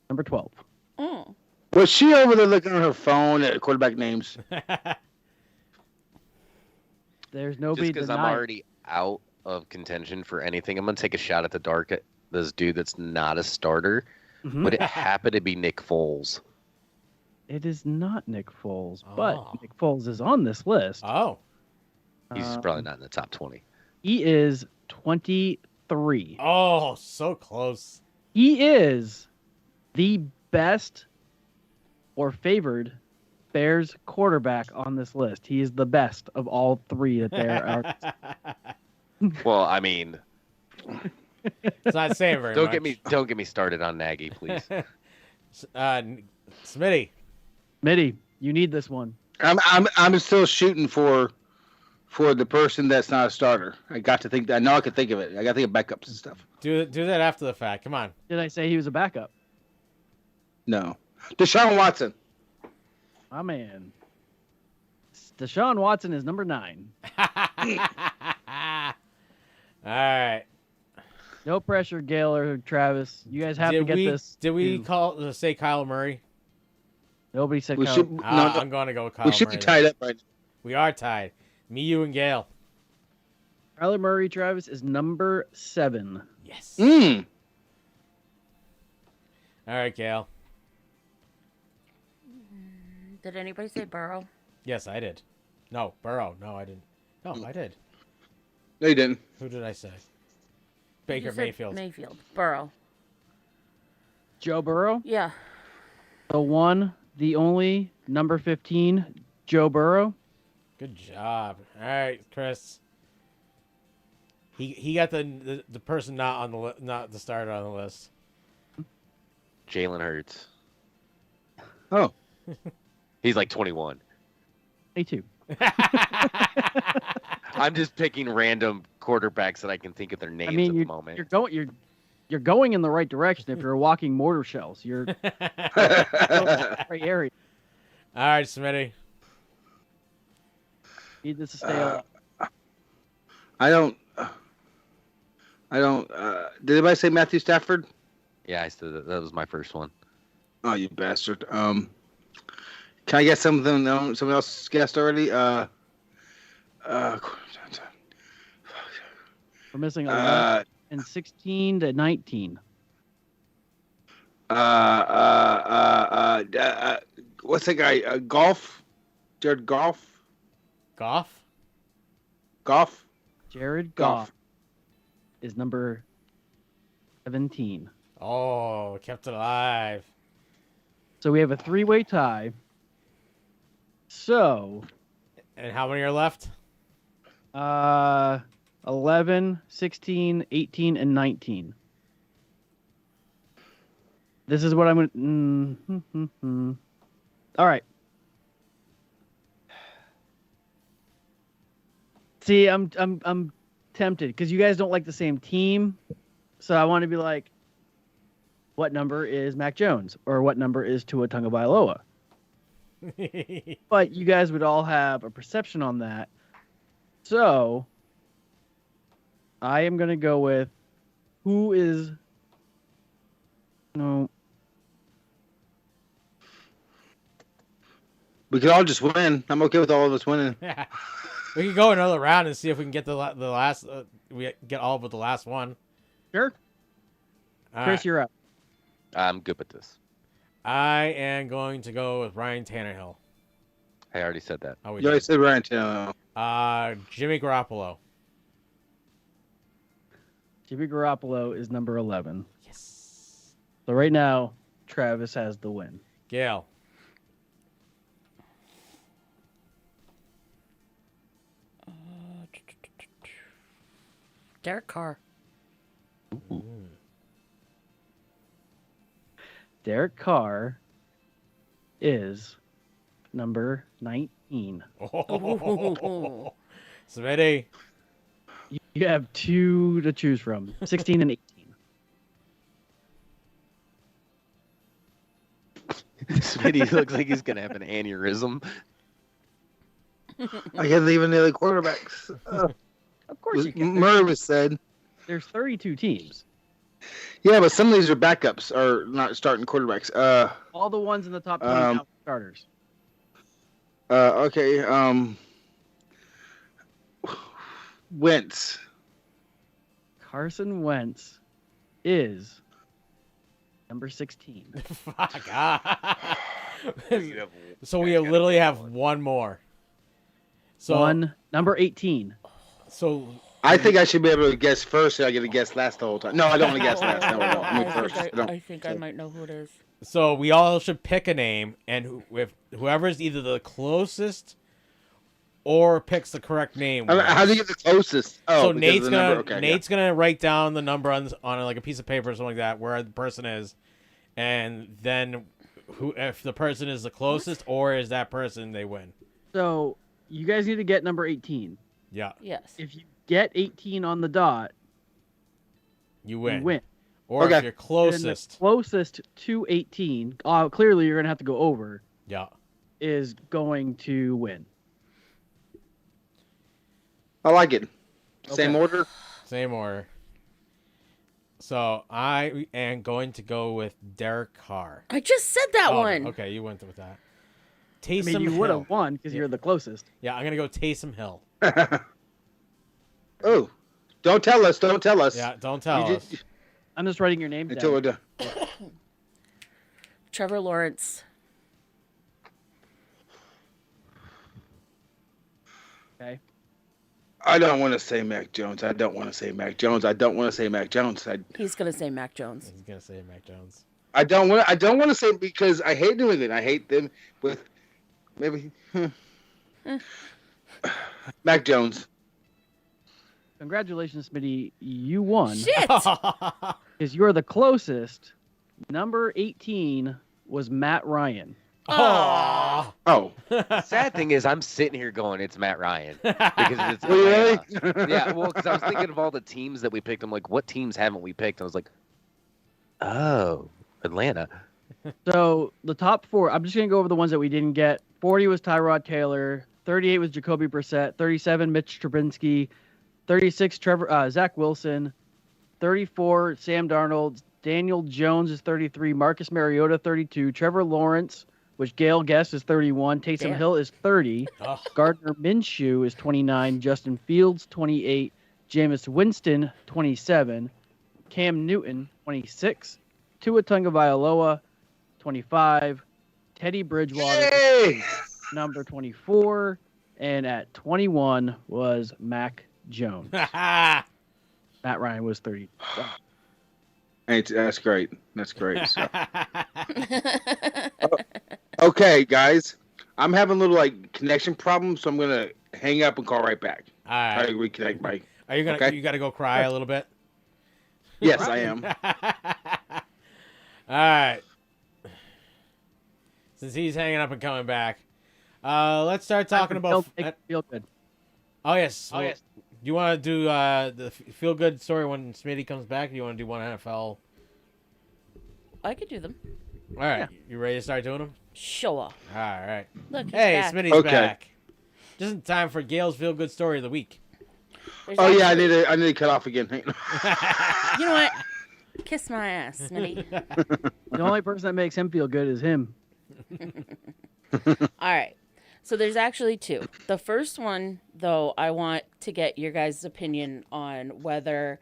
number 12. Oh. Was she over there looking on her phone at quarterback names? There's Just nobody because I'm denying. already out of contention for anything, I'm going to take a shot at the dark at this dude that's not a starter. Mhm. But it happened to be Nick Foles. It is not Nick Foles, Oh. but Nick Foles is on this list. Oh. He's probably not in the top 20. He is 23. Oh, so close. He is the best or favored Bears quarterback on this list. He is the best of all 3 that there are. Well, I mean, It's not saying very don't much. get me started on Nagy, please. Smitty. Mitty, you need this one. I'm still shooting for the person that's not a starter. I got to think. I know I could think of it. I got to think of backups and stuff. Do that after the fact. Come on. Did I say he was a backup? No, Deshaun Watson. My man. Deshaun Watson is number 9. All right. No pressure, Gail or Travis. You guys have to get this. Did we say Kyler Murray? Nobody said We Kyle. should. I'm going to go with Kyle we should Murray be tied up right now. We are tied. Me, you, and Gail. Kyler Murray, Travis, is number 7. Yes. Mm. All right, Gail. Did anybody say Burrow? Yes, I did. No, Burrow. No, I didn't. No, I did. No, you didn't. Who did I say? Baker You said Mayfield. Mayfield. Burrow. Joe Burrow? Yeah. The one, the only, number 15, Joe Burrow. Good job. All right, Chris. He got the person not the starter on the list. Jalen Hurts. Oh. He's like 21. 22. I'm just picking random quarterbacks that I can think of their names at the moment. You're going in the right direction if you're walking mortar shells. You're in the right area. All right, Smitty. Need this to stay alive. I don't. Did anybody say Matthew Stafford? Yeah, I said that was my first one. Oh, you bastard. Can I get something? Someone else guessed already. We're missing 11 and 16 to 19. What's that guy? Golf? Jared Goff? Goff? Goff? Jared Goff is number 17. Oh, kept it alive. So we have a 3-way tie. So. And how many are left? 11, 16, 18, and 19. This is what I'm going to... All right. See, I'm tempted because you guys don't like the same team. So I want to be like, what number is Mac Jones? Or what number is Tua Tagovailoa? But you guys would all have a perception on that. So I am going to go with who is... No. We could all just win. I'm okay with all of us winning. Yeah. We can go another round and see if we can get the last. We get all but the last one. Sure. All Chris, right. you're up. I'm good with this. I am going to go with Ryan Tannehill. I already said that. Oh, You already said Ryan Tannehill. Jimmy Garoppolo. Jimmy Garoppolo is number 11. Yes. So right now, Travis has the win. Gail. Derek Carr. Derek Carr is number 19. Oh. Smitty. You have 2 to choose from, 16 and 18. Smitty looks like he's going to have an aneurysm. I can't even the other quarterbacks. Of course you can. Murray was said. There's 32 teams. Yeah, but some of these are backups or not starting quarterbacks. All the ones in the top 20 now are starters. Okay. Wentz. Carson Wentz is number 16. Fuck. So we literally have one more. So number 18. So I think I should be able to guess first, so I get to guess last the whole time. No, I don't want to guess last. No, I mean first. I think I might know who it is. So we all should pick a name, and whoever's either the closest or picks the correct name. How do you get the closest? Oh, so Nate's gonna write down the number on like a piece of paper or something like that where the person is, and then if the person is the closest or is that person, they win. So you guys need to get number 18. Yeah. Yes. If you get 18 on the dot, you win. You win. Or if you're closest. Closest to 18, clearly you're going to have to go over. Yeah. Is going to win. I like it. Okay. Same order? Same order. So I am going to go with Derek Carr. I just said that one. Okay, you went with that. I Taysom mean, you would Hill. have won because you're the closest. Yeah, I'm gonna go Taysom Hill. Oh, don't tell us. Don't tell us. Yeah, don't tell us. I'm just writing your name down. Until we're done. Trevor Lawrence. Okay. I don't want to say Mac Jones. I don't want to say Mac Jones. I don't want to say Mac Jones. He's gonna say Mac Jones. He's gonna say Mac Jones. I don't want to say it because I hate New England. I hate them with maybe Mac Jones. Congratulations, Smitty. You won. Shit! Because you're the closest. Number 18 was Matt Ryan. Oh. The sad thing is, I'm sitting here going, it's Matt Ryan because it's Really? yeah. Well, because I was thinking of all the teams that we picked. I'm like, what teams haven't we picked? I was like, oh, Atlanta. So the top 4, I'm just going to go over the ones that we didn't get. 40 was Tyrod Taylor. 38 was Jacoby Brissett. 37, Mitch Trubisky. 36, Zach Wilson. 34, Sam Darnold. Daniel Jones is 33. Marcus Mariota, 32. Trevor Lawrence, which Gail guessed, is 31. Taysom Hill is 30. Gardner Minshew is 29. Justin Fields, 28. Jameis Winston, 27. Cam Newton, 26. Tua Tagovailoa, 25. Teddy Bridgewater, number 24. And at 21 was Mac Jones. Matt Ryan was 30. That's great. That's great. So. Okay, guys. I'm having a little connection problem, so I'm gonna hang up and call right back. All right. Try to reconnect, Mike. Are you gonna? Okay? You got to go cry a little bit. Yes, I am. All right. Since he's hanging up and coming back, let's start talking about. Feel good. Oh yes. Oh yes. Do you want to do the feel good story when Smitty comes back? Or do you want to do one NFL? I could do them. All right. You ready to start doing them? Sure. All right. Look, he's hey, back. Smitty's back. Just in time for Gail's feel good story of the week. Yeah, I need to cut off again. You know what? Kiss my ass, Smitty. The only person that makes him feel good is him. All right. So there's actually 2. The first one, though, I want to get your guys' opinion on whether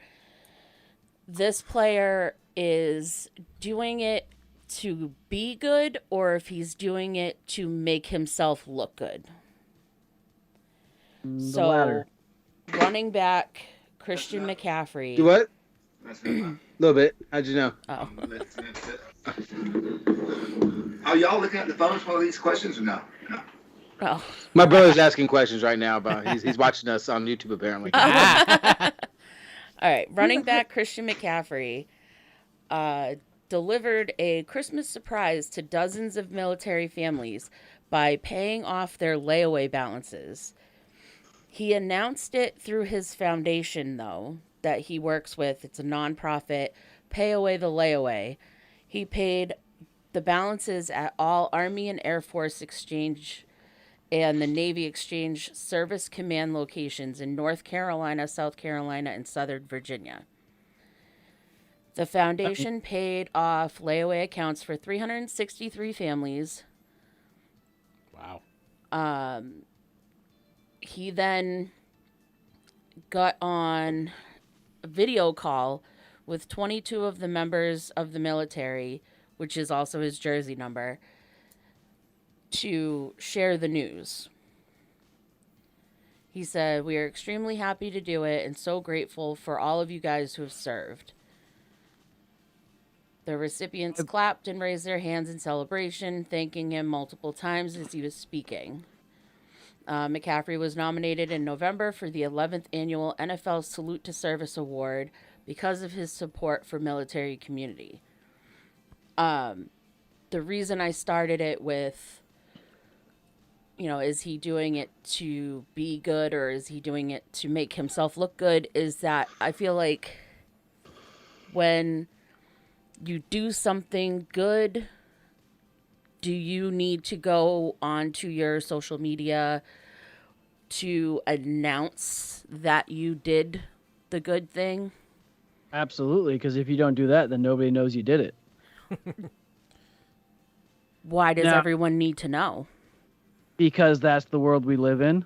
this player is doing it to be good or if he's doing it to make himself look good. The latter. Running back Christian McCaffrey. Do what? A little bit. How'd you know? Oh. Are y'all looking at the phones for these questions or no? No. Oh. My brother's asking questions right now about he's watching us on YouTube apparently. All right, running back Christian McCaffrey delivered a Christmas surprise to dozens of military families by paying off their layaway balances. He announced it through his foundation, though, that he works with. It's a nonprofit, Pay Away the Layaway. He paid the balances at all Army and Air Force Exchange and the Navy Exchange Service Command locations in North Carolina, South Carolina, and Southern Virginia. The foundation paid off layaway accounts for 363 families. Wow. He then got on a video call with 22 of the members of the military, which is also his jersey number, to share the news. He said, "We are extremely happy to do it and so grateful for all of you guys who have served." The recipients clapped and raised their hands in celebration, thanking him multiple times as he was speaking. McCaffrey was nominated in November for the 11th annual NFL Salute to Service Award because of his support for military community. The reason I started it with, is he doing it to be good or is he doing it to make himself look good, is that I feel like when you do something good, do you need to go onto your social media to announce that you did the good thing? Absolutely, because if you don't do that, then nobody knows you did it. Why does Now- everyone need to know? Because that's the world we live in.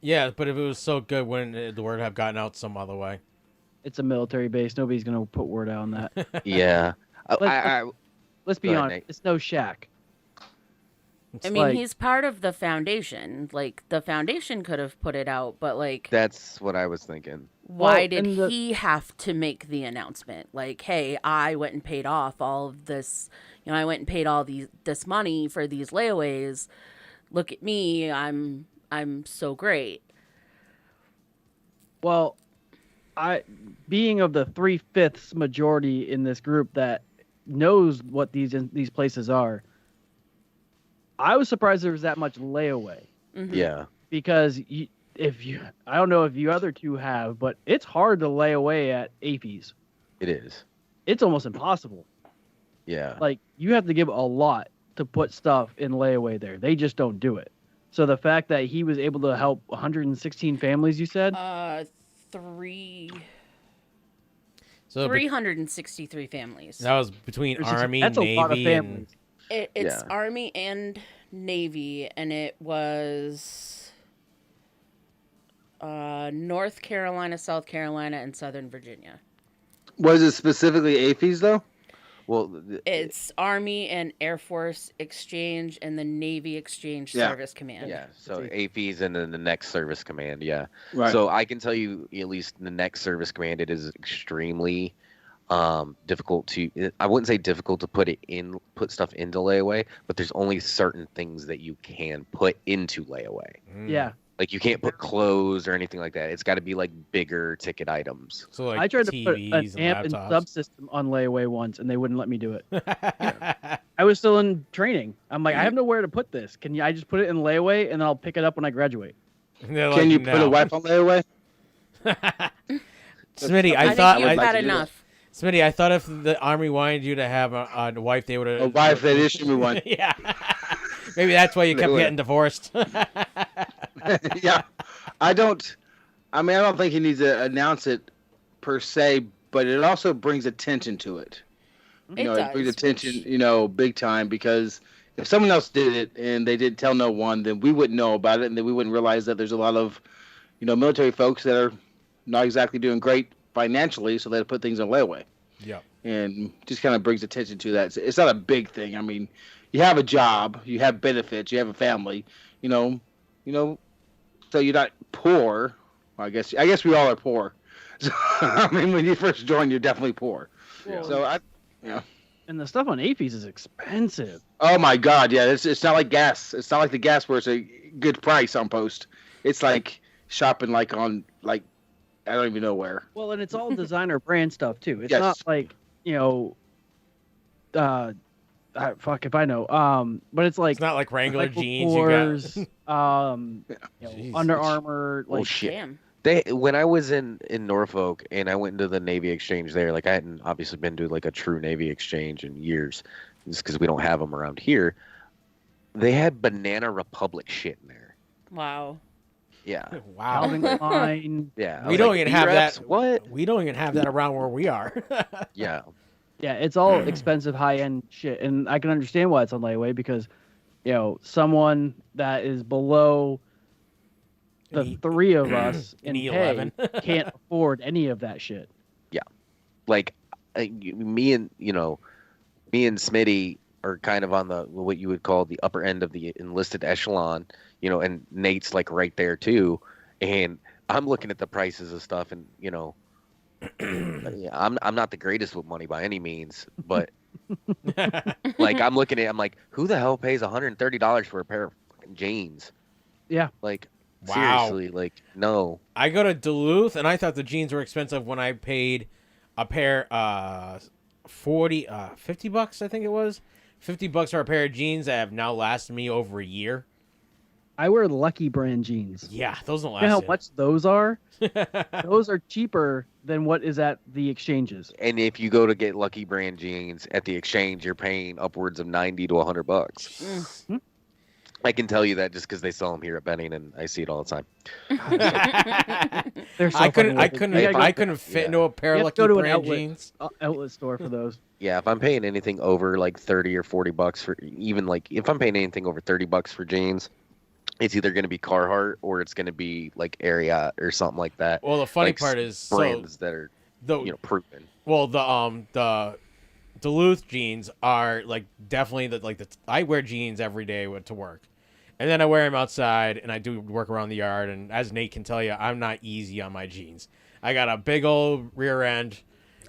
Yeah, but if it was so good, wouldn't the word have gotten out some other way? It's a military base. Nobody's going to put word out on that. Yeah. Let's be Go ahead, honest. Nate. It's no Shaq. I mean, like- he's part of the foundation. Like, the foundation could have put it out, but, like, That's what I was thinking. why Well, did and the- he have to make the announcement? Like, hey, I went and paid off all of this. You know, I went and paid all this money for these layaways. Look at me. I'm so great. Well, being of the 3/5 majority in this group that knows what these places are, I was surprised there was that much layaway. Mm-hmm. Yeah. Because I don't know if you other two have, but it's hard to lay away at APs. It is. It's almost impossible. Yeah. Like, you have to give a lot to put stuff in layaway there. They just don't do it. So the fact that he was able to help 116 families, you said? So 363 families. that was between Army, That's a Navy, lot of and families. It's Army and Navy, and it was North Carolina, South Carolina, and Southern Virginia. Was it specifically AFES though? Well, It's Army and Air Force Exchange and the Navy Exchange Yeah. Service Command. Yeah, so APs and then the next service command, yeah. Right. So I can tell you, at least the next service command, it is extremely difficult to. I wouldn't say difficult to put stuff into layaway, but there's only certain things that you can put into layaway. Yeah. Like you can't put clothes or anything like that. It's got to be like bigger ticket items. So like I tried to put an TVs amp and and laptops. subsystem on layaway once, and they wouldn't let me do it. I was still in training. I'm like, I have nowhere to put this. Can I just put it in layaway, and I'll pick it up when I graduate? They're Can like, you put a "No." wife on layaway? Smitty, I thought think you've like had to do enough. Smitty, I thought if the Army wanted you to have a wife, they would have A wife that issued me one. Yeah. Maybe that's why you They kept would. getting divorced. Yeah, I don't think he needs to announce it per se, but it also brings attention to it. It It brings does, attention, big time, because if someone else did it and they didn't tell no one, then we wouldn't know about it, and then we wouldn't realize that there's a lot of, military folks that are not exactly doing great financially, so they put things in layaway. Yeah. And just kind of brings attention to that. It's not a big thing. I mean, you have a job, you have benefits, you have a family, so you're not poor. Well, I guess we all are poor. So, I mean, when you first join, you're definitely poor. Yeah. So And the stuff on APs is expensive. oh my God, yeah, it's not like gas. It's not like the gas where it's a good price on post. It's like shopping I don't even know where. Well, and it's all designer brand stuff too. It's Yes. not like fuck if I know. But it's like It's not like Wrangler Michael jeans you Kors, got. Jeez. Under Armour. Like, Oh shit! Damn. When I was in Norfolk and I went into the Navy exchange there, like I hadn't obviously been to like a true Navy exchange in years, just because we don't have them around here. They had Banana Republic shit in there. Wow. Yeah. Wow. Calvin Klein. Yeah. I We was don't like, even have B-Reps? that. What? We don't even have that around where we are. Yeah. Yeah, it's all expensive, high-end shit, and I can understand why it's on layaway because, someone that is below the An E- three of us an in pay E11. can't afford any of that shit. Like me and Smitty are kind of on the what you would call the upper end of the enlisted echelon, and Nate's like right there too. And I'm looking at the prices of stuff, and I'm not the greatest with money by any means, but like I'm like, who the hell pays $130 for a pair of fucking jeans? Yeah. Like Wow. seriously, like no. I go to Duluth and I thought the jeans were expensive when I paid a pair 50 bucks, I think it was. $50 for a pair of jeans that have now lasted me over a year. I wear Lucky brand jeans. Yeah, those don't You last. know how you. much those are? Those are cheaper than what is at the exchanges. And if you go to get Lucky Brand jeans at the exchange, you're paying upwards of $90 to $100. I can tell you that just because they sell them here at Benning, and I see it all the time. They're so I couldn't fit into a pair of Lucky Brand jeans. Outlet store for those. Yeah, if I'm paying anything over like $30 or $40 for, even like if I'm paying anything over $30 for jeans, it's either going to be Carhartt or it's going to be like Ariat or something like that. Well, the funny like part is brands that are proven. Well, the Duluth jeans are like definitely I wear jeans every day to work. And then I wear them outside, and I do work around the yard. And as Nate can tell you, I'm not easy on my jeans. I got a big old rear end,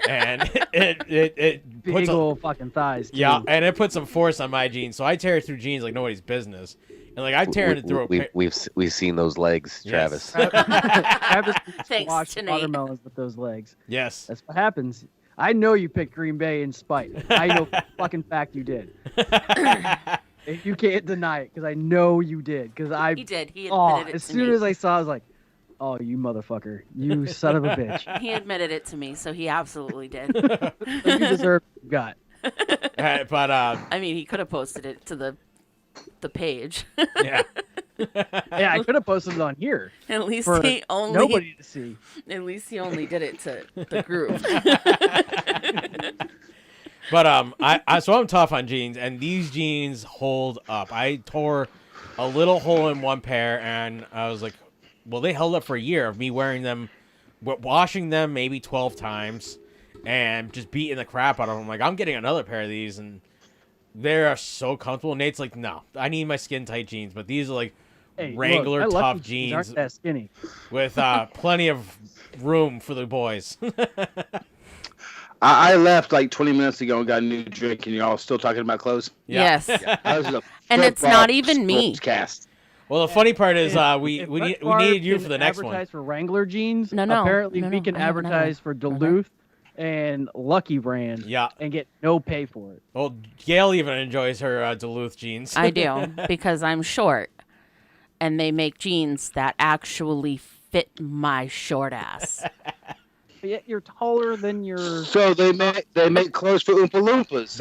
and it big puts old fucking thighs. Too. Yeah, and it puts some force on my jeans. So I tear through jeans like nobody's business. And like I've teared it through. We've seen those legs, Travis. Travis Thanks washed to Nate. watermelons with those legs. Yes, that's what happens. I know you picked Green Bay in spite. I know for fucking fact you did. You can't deny it because I know you did. He did. He admitted it as to soon me. as I saw, I was like, "Oh, you motherfucker! You son of a bitch!" He admitted it to me, so he absolutely did. You deserve what you got. But I mean, he could have posted it to the page. Yeah. Yeah, I could have posted it on here. At least for he only nobody to see. At least he only did it to the group. But so I'm tough on jeans, and these jeans hold up. I tore a little hole in one pair, and I was like, well, they held up for a year of me wearing them, washing them maybe 12 times, and just beating the crap out of them. Like, I'm getting another pair of these, and they're so comfortable. Nate's like, no, I need my skin tight jeans, but these are like Wrangler tough jeans aren't that skinny with plenty of room for the boys. I left like 20 minutes ago and got a new drink, and y'all still talking about clothes? Yeah. Yes. Yeah, and it's not even me. Cast. Well, the funny part is we needed you for the next one. Advertise for Wrangler jeans. No. Apparently, we can advertise for Duluth and Lucky Brand. Yeah. And get no pay for it. Well, Gail even enjoys her Duluth jeans. I do, because I'm short, and they make jeans that actually fit my short ass. Yet you're taller than your. So they make clothes for Oompa Loompas.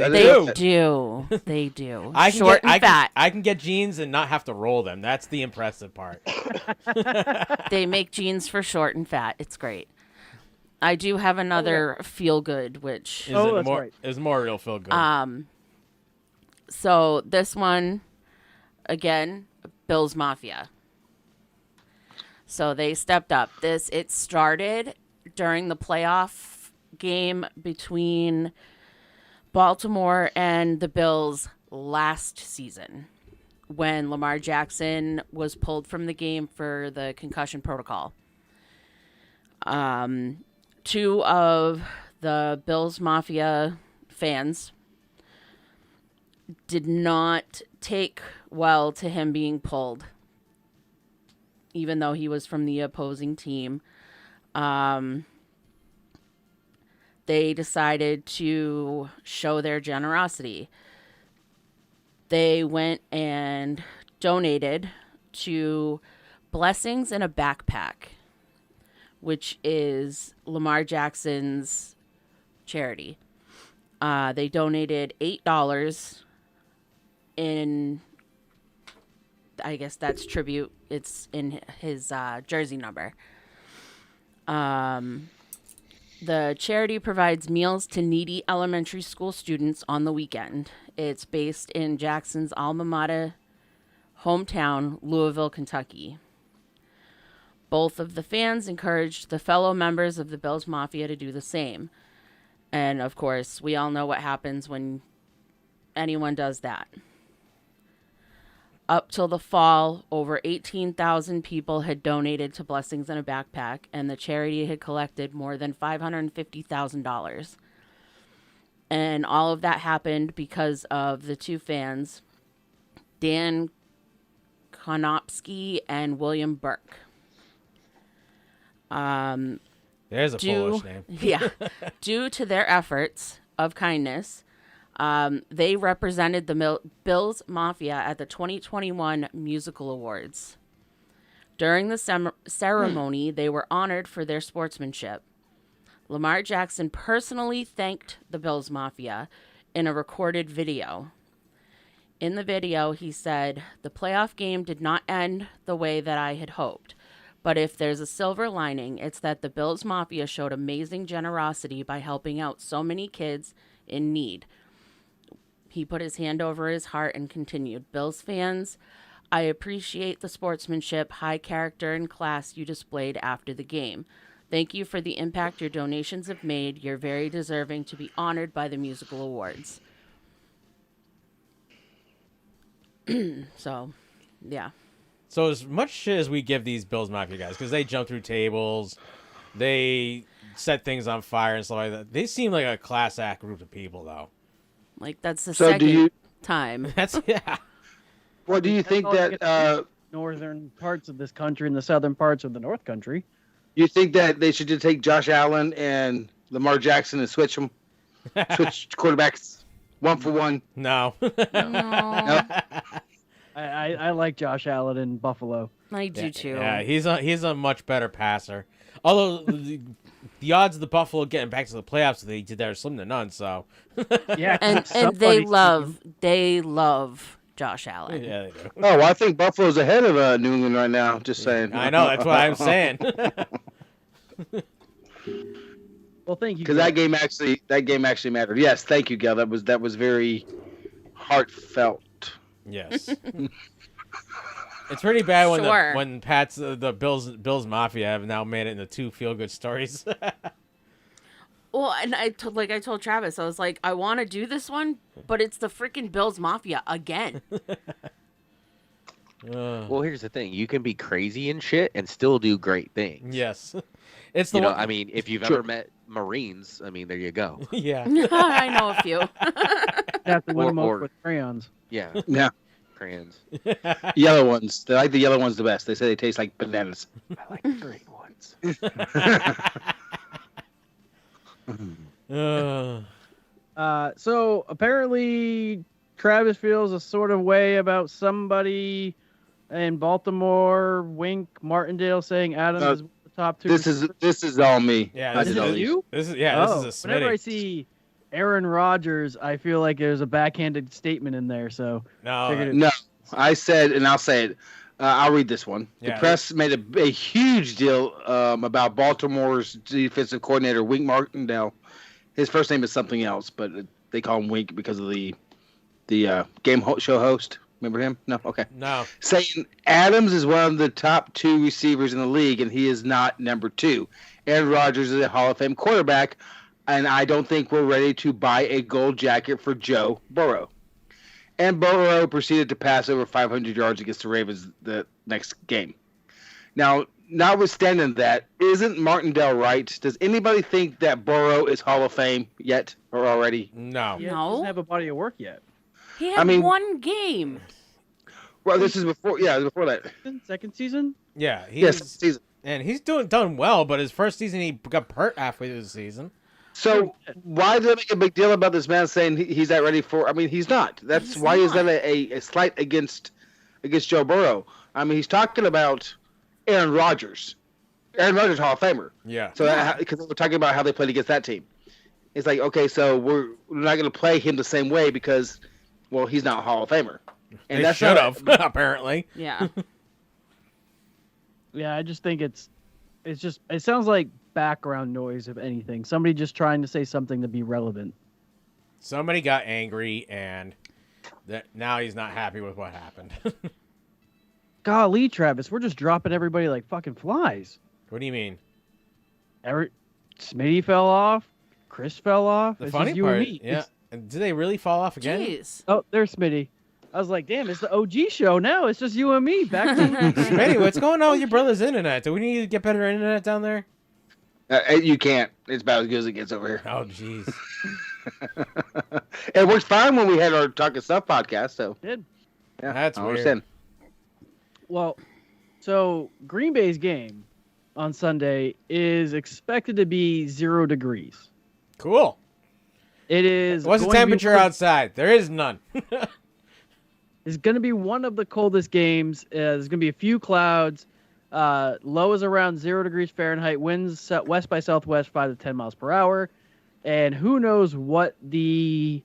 They do. Fat. I can get jeans and not have to roll them. That's the impressive part. They make jeans for short and fat. It's great. I do have another feel good, which is more real feel good. So this one, again, Bills Mafia. So they stepped up. It started during the playoff game between Baltimore and the Bills last season, when Lamar Jackson was pulled from the game for the concussion protocol. Two of the Bills Mafia fans did not take well to him being pulled, even though he was from the opposing team. They decided to show their generosity. They went and donated to Blessings in a Backpack, which is Lamar Jackson's charity. They donated $8 in, I guess that's tribute. It's in his jersey number. The charity provides meals to needy elementary school students on the weekend. It's based in Jackson's alma mater hometown, Louisville, Kentucky. Both of the fans encouraged the fellow members of the Bills Mafia to do the same. And, of course, we all know what happens when anyone does that. Up till the fall, over 18,000 people had donated to Blessings in a Backpack, and the charity had collected more than $550,000. And all of that happened because of the two fans, Dan Konopsky and William Burke. There's a Polish name. Yeah. Due to their efforts of kindness, they represented the Bills Mafia at the 2021 Musical Awards. During the ceremony, they were honored for their sportsmanship. Lamar Jackson personally thanked the Bills Mafia in a recorded video. In the video, he said, "The playoff game did not end the way that I had hoped. But if there's a silver lining, it's that the Bills Mafia showed amazing generosity by helping out so many kids in need." He put his hand over his heart and continued, "Bills fans, I appreciate the sportsmanship, high character, and class you displayed after the game. Thank you for the impact your donations have made. You're very deserving to be honored by the musical awards." So, yeah. So as much shit as we give these Bills Mafia guys, because they jump through tables, they set things on fire and stuff like that, they seem like a class act group of people, though. Like, that's the second time. That's, yeah. Well, do you think that northern parts of this country and the southern parts of the North Country? You think that they should just take Josh Allen and Lamar Jackson and switch them, switch quarterbacks 1 for 1? No. No. I like Josh Allen in Buffalo. I do too. Yeah, he's a much better passer. Although the odds of the Buffalo getting back to the playoffs if they did that are slim to none. So yeah, and they love Josh Allen. Yeah, they do. Oh, well, I think Buffalo's ahead of New England right now. Just saying. I know, that's what I'm saying. Well, thank you. Because that game actually mattered. Yes, thank you, Gail. That was very heartfelt. Yes. It's pretty bad when Sure. when Pat's the Bills Mafia have now made it into 2 feel-good stories. Well, and I told Travis, I was like, I want to do this one, but it's the freaking Bills Mafia again. Well, here's the thing: you can be crazy and shit and still do great things. Yes, it's the you know. one... I mean, if you've ever met Marines, I mean, there you go. Yeah, I know a few. Have to win them over with crayons. Yeah. Yeah. Crayons. Yellow ones. They like the yellow ones the best. They say they taste like bananas. I like the green ones. So apparently Travis feels a sort of way about somebody in Baltimore. Wink Martindale saying Adams is the top 2. This is all me. Yeah, this is you. This is a Smitty. Whenever I see Aaron Rodgers, I feel like there's a backhanded statement in there. So no, I said, and I'll say it. I'll read this one. Yeah, the press made a huge deal about Baltimore's defensive coordinator, Wink Martindale. His first name is something else, but they call him Wink because of the game show host. Remember him? No? Okay. No. Saying Adams is one of the top 2 receivers in the league, and he is not number 2. Aaron Rodgers is a Hall of Fame quarterback, and I don't think we're ready to buy a gold jacket for Joe Burrow. And Burrow proceeded to pass over 500 yards against the Ravens the next game. Now, notwithstanding that, isn't Martindale right? Does anybody think that Burrow is Hall of Fame yet or already? No. He doesn't have a body of work yet. He had one game. Well, this is before. Yeah, before that. Second season. Yeah. Yes, season. And he's done well, but his first season he got hurt halfway through the season. So why do they make a big deal about this man saying he's not ready for? I mean, he's not. That's why is that a slight against Joe Burrow? I mean, he's talking about Aaron Rodgers. Aaron Rodgers, Hall of Famer. Yeah. So because we're talking about how they played against that team, it's like, okay, so we're not going to play him the same way because, well, he's not a Hall of Famer. And they should have apparently. Yeah. Yeah, I just think it sounds like background noise, if anything. Somebody just trying to say something to be relevant. Somebody got angry, and now he's not happy with what happened. Golly, Travis, we're just dropping everybody like fucking flies. What do you mean? Smitty fell off. Chris fell off. The It's funny just you part, and me. yeah. And did they really fall off again? Jeez. Oh, there's Smitty. I was like, damn, it's the OG show now. It's just you and me. Back to Smitty, what's going on with your brother's internet? Do we need to get better internet down there? You can't. It's about as good as it gets over here. Oh, jeez. It worked fine when we had our Talking Stuff podcast. So did. Yeah, That's I weird. understand. Well, so Green Bay's game on Sunday is expected to be 0 degrees. Cool. It is. What's the going to be temperature one of- outside? There is none. It's going to be one of the coldest games. There's going to be a few clouds. Low is around 0 degrees Fahrenheit. Winds west by southwest 5 to 10 miles per hour. And who knows what the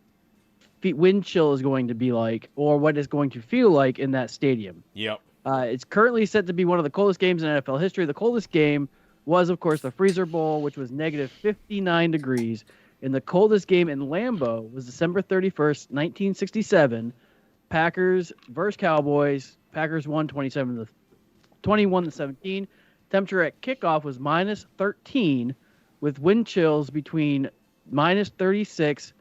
wind chill is going to be like, or what it's going to feel like in that stadium. Yep. It's currently set to be one of the coldest games in NFL history. The coldest game was, of course, the Freezer Bowl, which was negative 59 degrees. And the coldest game in Lambeau was December 31st, 1967. Packers versus Cowboys. Packers won 21-17. Temperature at kickoff was minus 13, with wind chills between minus 36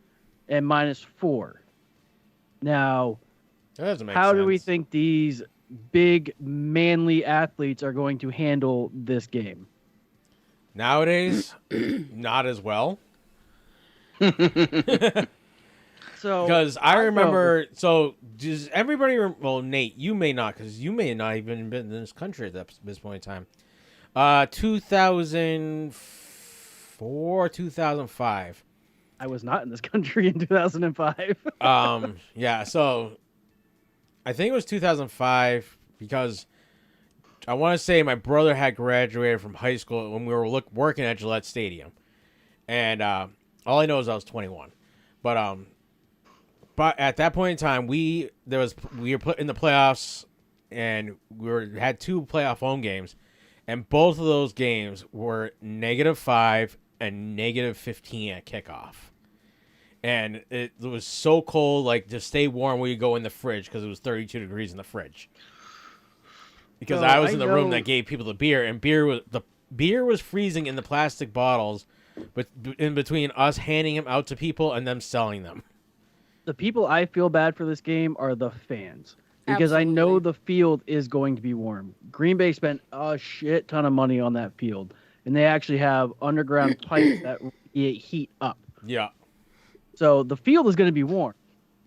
and minus 4. Now, how do we think these big, manly athletes are going to handle this game? Nowadays, not as well. So, because I remember, so does everybody? Well, Nate, you may not, because you may not even been in this country at this point in time. 2004, 2005. I was not in this country in 2005. Yeah. So I think it was 2005 because I want to say my brother had graduated from high school when we were working at Gillette Stadium, and all I know is I was 21, but at that point in time, we were put in the playoffs, and had 2 playoff home games, and both of those games were -5 and -15 at kickoff, and it was so cold, like to stay warm, we would go in the fridge because it was 32 degrees in the fridge. Because I was in the room that gave people the beer, and the beer was freezing in the plastic bottles, but in between us handing them out to people and them selling them. The people I feel bad for this game are the fans, because I know the field is going to be warm. Green Bay spent a shit ton of money on that field, and they actually have underground pipes that heat up. Yeah. So the field is going to be warm.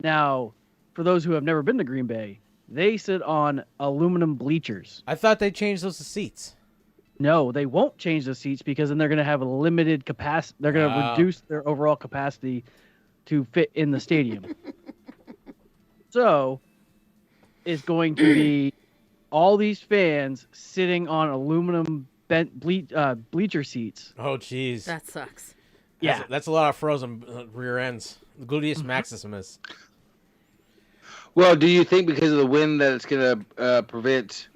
Now, for those who have never been to Green Bay, they sit on aluminum bleachers. I thought they changed those to seats. No, they won't change the seats because then they're going to have a limited capacity. They're going to reduce their overall capacity to fit in the stadium. So it's going to be all these fans sitting on aluminum bleacher seats. Oh, jeez. That sucks. Yeah. That's a lot of frozen rear ends. Gluteus maximus. Well, do you think because of the wind that it's going to prevent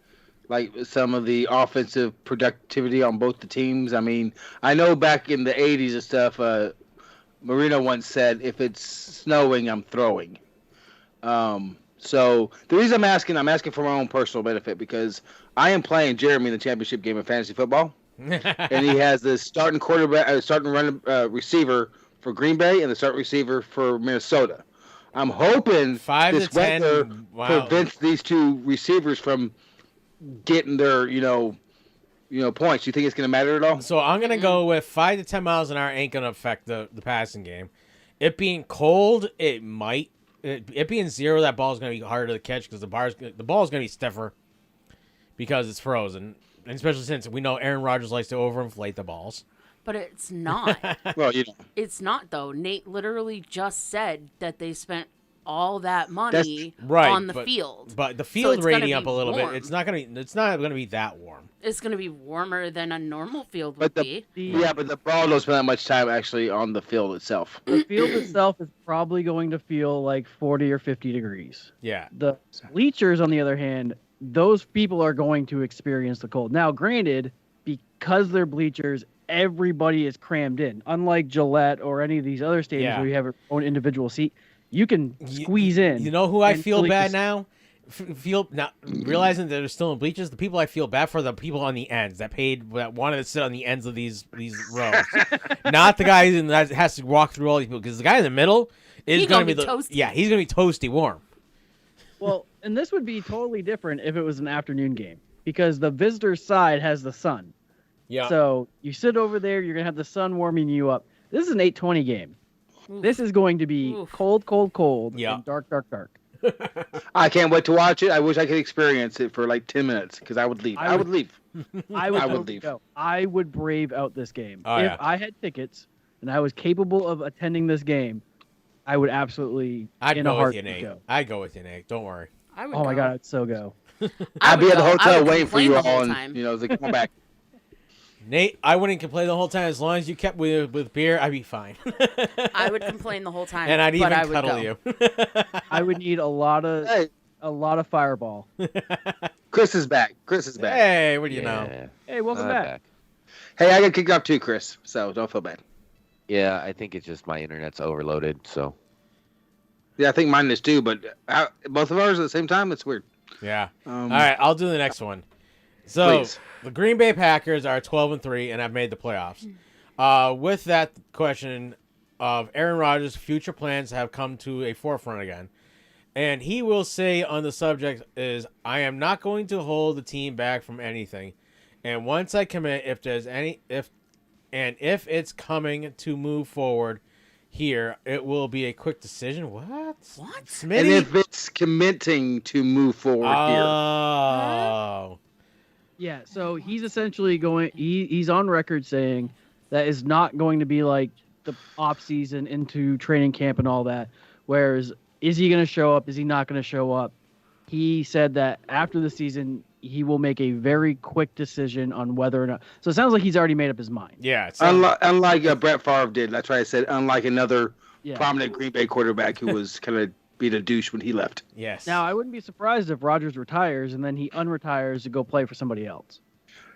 like some of the offensive productivity on both the teams? I mean, I know back in the 80s and stuff, Marino once said, if it's snowing, I'm throwing. So the reason I'm asking for my own personal benefit, because I am playing Jeremy in the championship game of fantasy football. And he has the starting receiver for Green Bay and the starting receiver for Minnesota. I'm hoping 5 this to 10 weather prevents these 2 receivers from getting their, points. You think it's going to matter at all? So I'm going to go with 5 to 10 miles an hour ain't going to affect the passing game. It being cold, it might. It being 0, that ball is going to be harder to catch because the ball is going to be stiffer because it's frozen. And especially since we know Aaron Rodgers likes to overinflate the balls. But it's not. Well, It's not, though. Nate literally just said that they spent all that money on the field. But the field rating up a little warm. bit. It's not gonna be that warm. It's gonna be warmer than a normal field But would be. but the ball don't spend that much time actually on the field itself. The field itself is probably going to feel like 40 or 50 degrees. Yeah. The bleachers, on the other hand, those people are going to experience the cold. Now, granted, because they're bleachers, everybody is crammed in. Unlike Gillette or any of these other stadiums where you have your own individual seat, you can squeeze in. You know who I feel bad now? Realizing that they're still in bleachers, the people I feel bad for are the people on the ends that wanted to sit on the ends of these rows. Not the guy that has to walk through all these people, because the guy in the middle is going to be toasty. Yeah, he's going to be toasty warm. Well, and this would be totally different if it was an afternoon game, because the visitor side has the sun. Yeah. So you sit over there, you're going to have the sun warming you up. This is an 8:20 game. Oof. This is going to be cold, and dark. I can't wait to watch it. I wish I could experience it for like 10 minutes because I would leave. I would leave. I would leave. I would brave out this game. Oh, if I had tickets and I was capable of attending this game, I would absolutely. I'd go with you, Nate. I'd go with you, Nate. Don't worry. Oh my God, I'd so go. I'd be at the hotel waiting for you all, and to come back. Nate, I wouldn't complain the whole time. As long as you kept with beer, I'd be fine. I would complain the whole time, and I'd even but I would cuddle go. you. I would need a lot of Fireball. Chris is back. Chris is back. Hey, what do you know? Hey, welcome back. Hey, I got kicked off too, Chris. So don't feel bad. Yeah, I think it's just my internet's overloaded. So. Yeah, I think mine is too. But both of ours at the same time. It's weird. Yeah. All right, I'll do the next one. So Please. the Green Bay Packers are 12-3 and have made the playoffs. With that question of Aaron Rodgers' future plans have come to a forefront again. And he will say on the subject is, I am not going to hold the team back from anything. And once I commit, if it's coming to move forward here, it will be a quick decision. What? Smitty? And if it's committing to move forward here. Oh. Yeah, so he's essentially going. He's on record saying that is not going to be like the off season into training camp and all that. Whereas, is he going to show up? Is he not going to show up? He said that after the season, he will make a very quick decision on whether or not. So it sounds like he's already made up his mind. Yeah. Unlike Brett Favre did. That's why I said unlike another prominent Green Bay quarterback who was kind of being a douche when he left. Yes. Now, I wouldn't be surprised if Rodgers retires and then he unretires to go play for somebody else.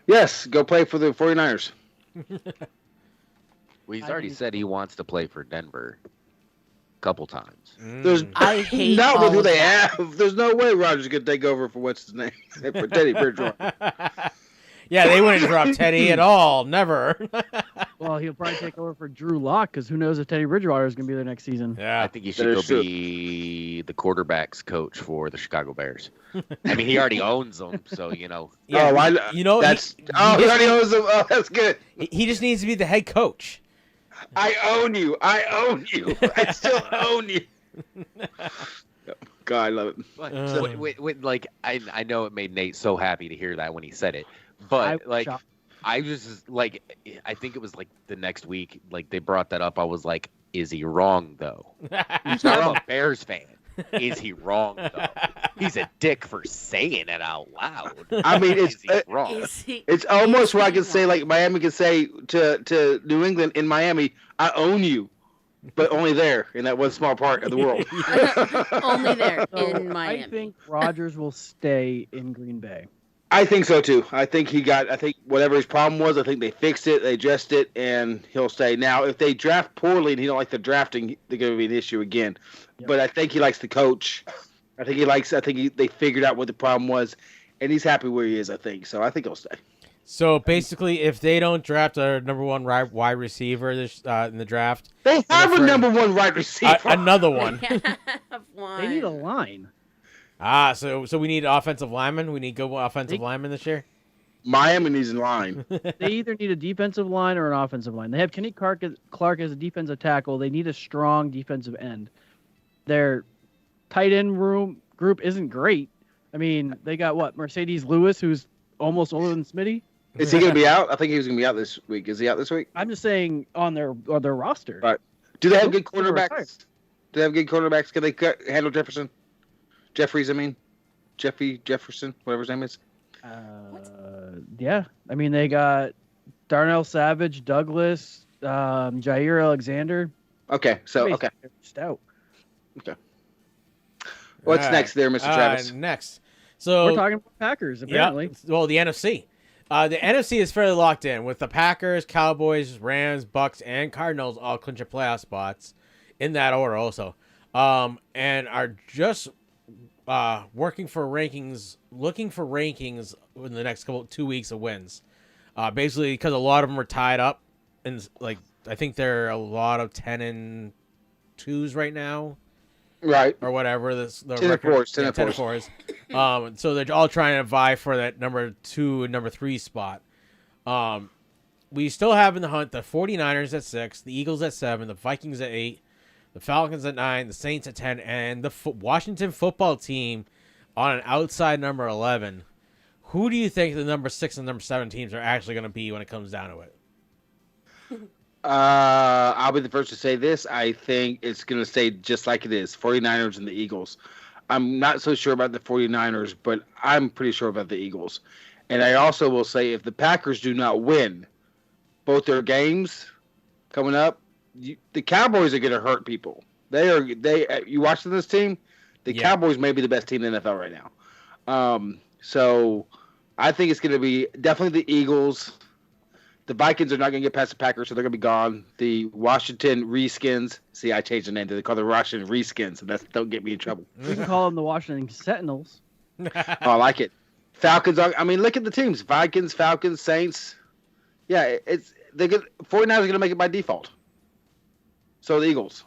Yes, go play for the 49ers. Well, he's already said he wants to play for Denver a couple times. I hate not all with who of they that. have. There's no way Rodgers could take over for what's his name for Teddy Bridgewater. Yeah, they wouldn't drop Teddy at all. Never. Well, he'll probably take over for Drew Lock because who knows if Teddy Bridgewater is going to be there next season. Yeah, I think he should go be the quarterback's coach for the Chicago Bears. I mean, he already owns them, so Yeah, he already owns them. Oh, that's good. He just needs to be the head coach. I own you. I still own you. God, I love it. I know it made Nate so happy to hear that when he said it, but I was just I think it was the next week, they brought that up. I was like, is he wrong though? I'm a Bears fan. Is he wrong though? He's a dick for saying it out loud. I mean, it's wrong. It's almost where I can say Miami can say to New England in Miami, I own you. But only there, in that one small part of the world. Only there, in Miami. I think Rodgers will stay in Green Bay. I think so, too. I think whatever his problem was, I think they fixed it, they addressed it, and he'll stay. Now, if they draft poorly and he don't like the drafting, they're going to be an issue again. Yep. But I think he likes the coach. They figured out what the problem was, and he's happy where he is, I think. So I think he'll stay. So basically, if they don't draft a number one wide receiver in the draft, they have a number one wide receiver. Another one. They need a line. So we need offensive linemen. We need good offensive linemen this year. Miami needs a line. They either need a defensive line or an offensive line. They have Kenny Clark as a defensive tackle. They need a strong defensive end. Their tight end group isn't great. I mean, they got Mercedes Lewis, who's almost older than Smitty. Is he going to be out? I think he was going to be out this week. Is he out this week? I'm just saying on their roster. Right. Do they have good quarterbacks? Do they have good quarterbacks? Can they handle Jefferson? Jeffries, I mean. Jefferson, whatever his name is. Yeah. I mean, they got Darnell Savage, Douglas, Jair Alexander. Okay. Okay. Stout. Okay. What's next there, Mr. Travis? Next. So we're talking about Packers, apparently. Yeah, well, the NFC. The NFC is fairly locked in with the Packers, Cowboys, Rams, Bucks, and Cardinals all clinching playoff spots in that order also. And are just looking for rankings in the next 2 weeks of wins. Basically, because a lot of them are tied up. And I think there are a lot of 10-2s right now. Right. Or whatever. The 10-4s. So they're all trying to vie for that number 2 and number 3 spot. We still have in the hunt the 49ers at 6, the Eagles at 7, the Vikings at 8, the Falcons at 9, the Saints at 10, and the Washington football team on an outside number 11. Who do you think the number 6 and number 7 teams are actually going to be when it comes down to it? I'll be the first to say this. I think it's going to stay just like it is, 49ers and the Eagles. I'm not so sure about the 49ers, but I'm pretty sure about the Eagles. And I also will say if the Packers do not win, both their games coming up, the Cowboys are going to hurt people. You watching this team? The Cowboys may be the best team in the NFL right now. So I think it's going to be definitely the Eagles. The Vikings are not going to get past the Packers, so they're going to be gone. The Washington Redskins. See, I changed the name. They call the Washington Redskins, so don't get me in trouble. We can call them the Washington Sentinels. I like it. Falcons. I mean, look at the teams: Vikings, Falcons, Saints. Yeah, 49ers are going to make it by default. So the Eagles.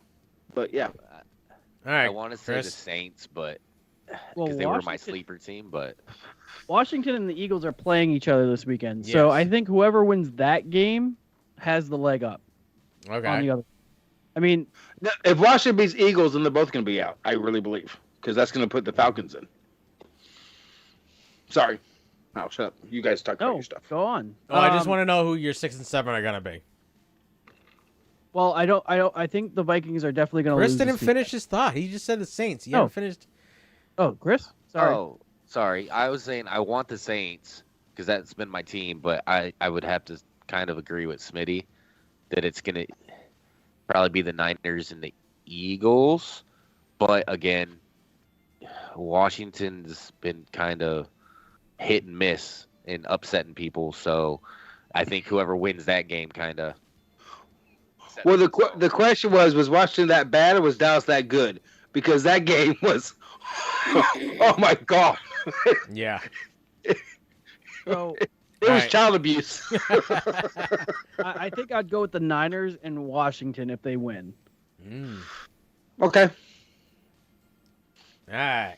But yeah. All right. I want to say the Saints, but Well, because they were my sleeper team, but Washington and the Eagles are playing each other this weekend. Yes. So I think whoever wins that game has the leg up. Okay. On the other. I mean, if Washington beats Eagles, then they're both going to be out. I really believe, because that's going to put the Falcons in. Sorry. Oh, shut up. You guys talk about your stuff. Go on. Oh, I just want to know who your 6 and 7 are going to be. Well, I think the Vikings are definitely going to lose. Chris didn't this finish his thought. He just said the Saints. You No. haven't finished. Oh, Chris? Sorry. Oh, sorry. I was saying I want the Saints because that's been my team, but I would have to kind of agree with Smitty that it's going to probably be the Niners and the Eagles. But again, Washington's been kind of hit and miss in upsetting people. So I think whoever wins that game kind of. Well, the question was Washington that bad or was Dallas that good? Because that game was, oh my God. Yeah. So, it was child abuse. I think I'd go with the Niners and Washington if they win. Okay. All right.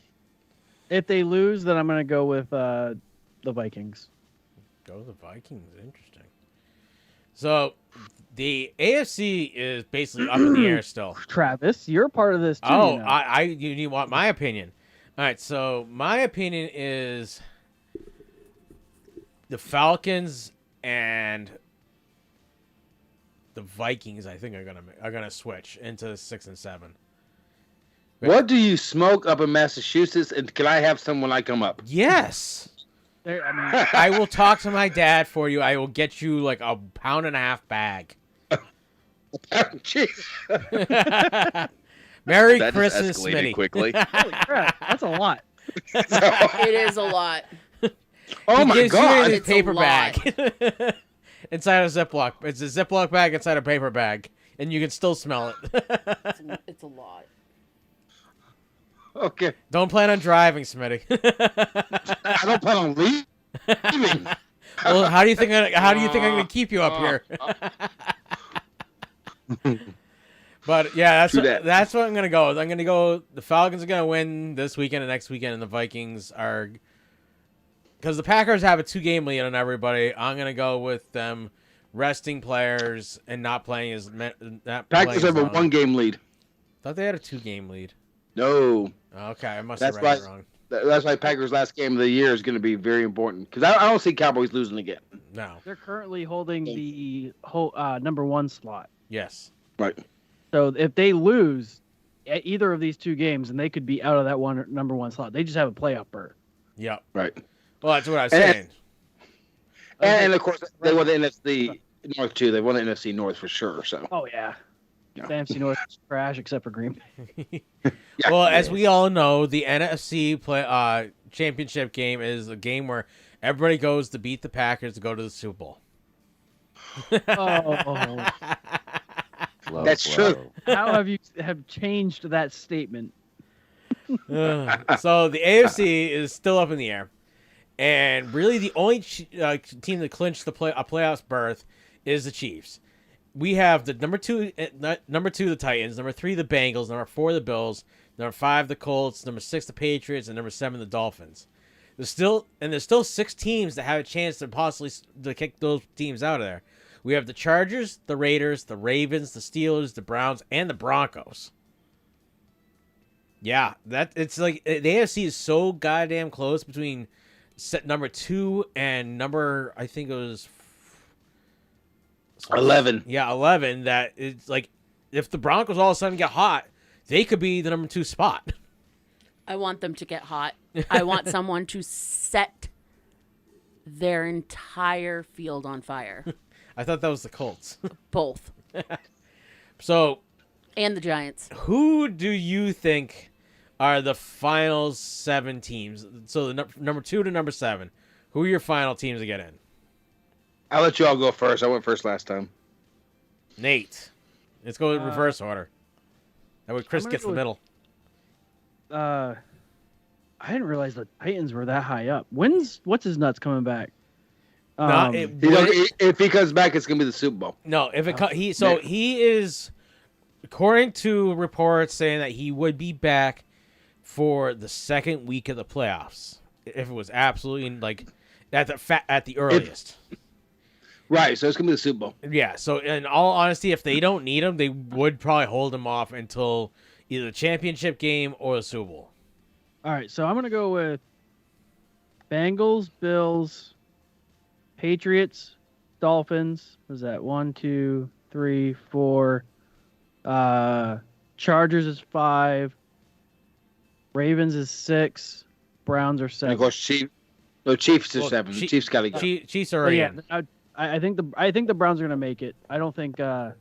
If they lose, then I'm going to go with the Vikings. Go with the Vikings. Interesting. So the AFC is basically up in the air still. Travis, you're part of this too. Oh, you know. you want my opinion? All right. So my opinion is the Falcons and the Vikings. I think are gonna switch into 6 and 7. What do you smoke up in Massachusetts? And can I have some when I come up? Yes. I will talk to my dad for you. I will get you like a 1.5-pound bag. Merry that Christmas, just escalated Smitty. quickly. Holy crap, that's a lot. It is a lot. Oh He my gives God. you a It's paper a lot. bag inside a Ziploc. It's a Ziploc bag inside a paper bag, and you can still smell it. It's a lot. Okay. Don't plan on driving, Smitty. I don't plan on leaving. Well, how do you think I'm going to keep you up here? But yeah, that's what I'm going to go with. I'm going to go. The Falcons are going to win this weekend and next weekend, and the Vikings are, because the Packers have a 2-game lead on everybody. I'm going to go with them resting players and not playing Packers have a 1-game lead. Thought they had a 2-game lead. No. Okay, I must have read it wrong. That's why Packers' last game of the year is going to be very important. Because I don't see Cowboys losing again. No. They're currently holding the number 1 slot. Yes. Right. So if they lose at either of these 2 games, then they could be out of that number 1 slot. They just have a playoff berth. Yep. Right. Well, that's what I was saying. And of course, they won the NFC North too. They won the NFC North for sure. So. Oh yeah. The NFC North is trash except for Green Bay. Well, as we all know, the NFC championship game is a game where everybody goes to beat the Packers to go to the Super Bowl. Oh. That's true. How have you changed that statement? So the AFC is still up in the air, and really the only team to clinch a playoffs berth is the Chiefs. We have the number two, the Titans, number 3, the Bengals, number 4, the Bills, number 5, the Colts, number 6, the Patriots, and number 7, the Dolphins. There's still 6 teams that have a chance to possibly kick those teams out of there. We have the Chargers, the Raiders, the Ravens, the Steelers, the Browns, and the Broncos. Yeah, it's like the AFC is so goddamn close between number 2 and number, I think it was 11. Yeah, 11. That it's like if the Broncos all of a sudden get hot, they could be the number 2 spot. I want them to get hot. I want someone to set their entire field on fire. I thought that was the Colts. Both. So, and the Giants. Who do you think are the final 7 teams? So the number 2 to number 7. Who are your final teams to get in? I'll let you all go first. I went first last time. Nate. Let's go in reverse order. That way Chris gets the middle. I didn't realize the Titans were that high up. What's his nuts coming back? If he comes back, it's gonna be the Super Bowl. No, if he is, according to reports saying that he would be back for the second week of the playoffs. If it was absolutely like at the earliest. Right, so it's gonna be the Super Bowl. Yeah, so in all honesty, if they don't need him, they would probably hold him off until either the championship game or the Super Bowl. All right, so I'm gonna go with Bengals, Bills, Patriots, Dolphins. Was that 1, 2, 3, 4? Chargers is 5. Ravens is 6. Browns are 7. And of course, Chiefs are 7. Chiefs got to go. Chiefs are in. I think the Browns are gonna make it. I don't think. Well,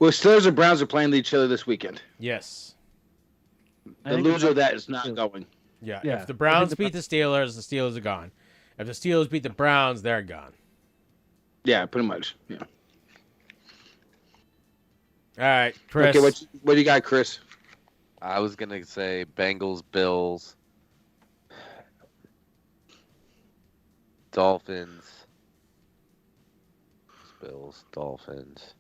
Steelers and Browns are playing each other this weekend. Yes. The loser of that is not going. Yeah. If the Browns beat the Steelers are gone. If the Steelers beat the Browns, they're gone. Yeah, pretty much. Yeah. All right, Chris. Okay, what do you got, Chris? I was gonna say Bengals, Bills, Dolphins. Bills, Dolphins.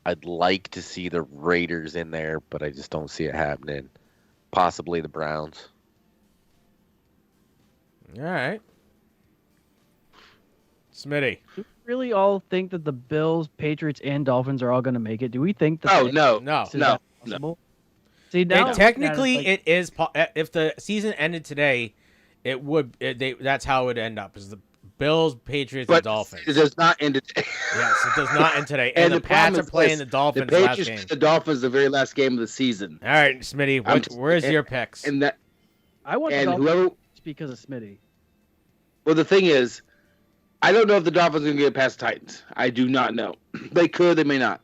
I'd like to see the Raiders in there, but I just don't see it happening. Possibly the Browns. All right. Smitty. Do we really all think that the Bills, Patriots, and Dolphins are all going to make it? Do we think that? No. See, now technically, it is. If the season ended today, it would. That's how it would end up. Is the Bills, Patriots, and Dolphins. It does not end today. Yes, it does not end today. And the Pats are playing the Dolphins the last game. The Dolphins, the very last game of the season. All right, Smitty. Where's your picks? And that. I want the Dolphins because of Smitty. Well, the thing is, I don't know if the Dolphins are going to get past the Titans. I do not know. They could, they may not.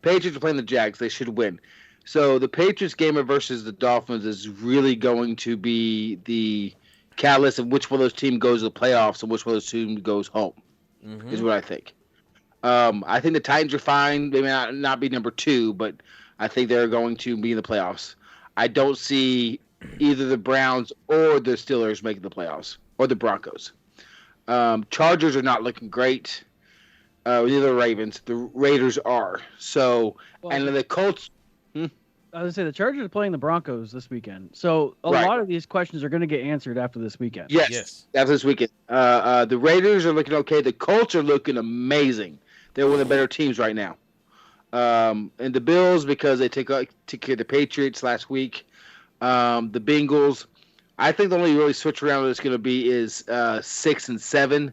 Patriots are playing the Jags. They should win. So the Patriots game versus the Dolphins is really going to be the catalyst of which one of those teams goes to the playoffs and which one of those teams goes home, is what I think. I think the Titans are fine. They may not be number 2, but I think they're going to be in the playoffs. I don't see either the Browns or the Steelers making the playoffs, or the Broncos. Chargers are not looking great. Neither the Ravens. The Raiders are. So, and the Colts. I was going to say the Chargers are playing the Broncos this weekend. So a lot of these questions are going to get answered after this weekend. Yes. After this weekend. The Raiders are looking okay. The Colts are looking amazing. They're one of the better teams right now. And the Bills, because they took care of the Patriots last week. The Bengals, I think the only really switch around that's going to be is 6 and 7.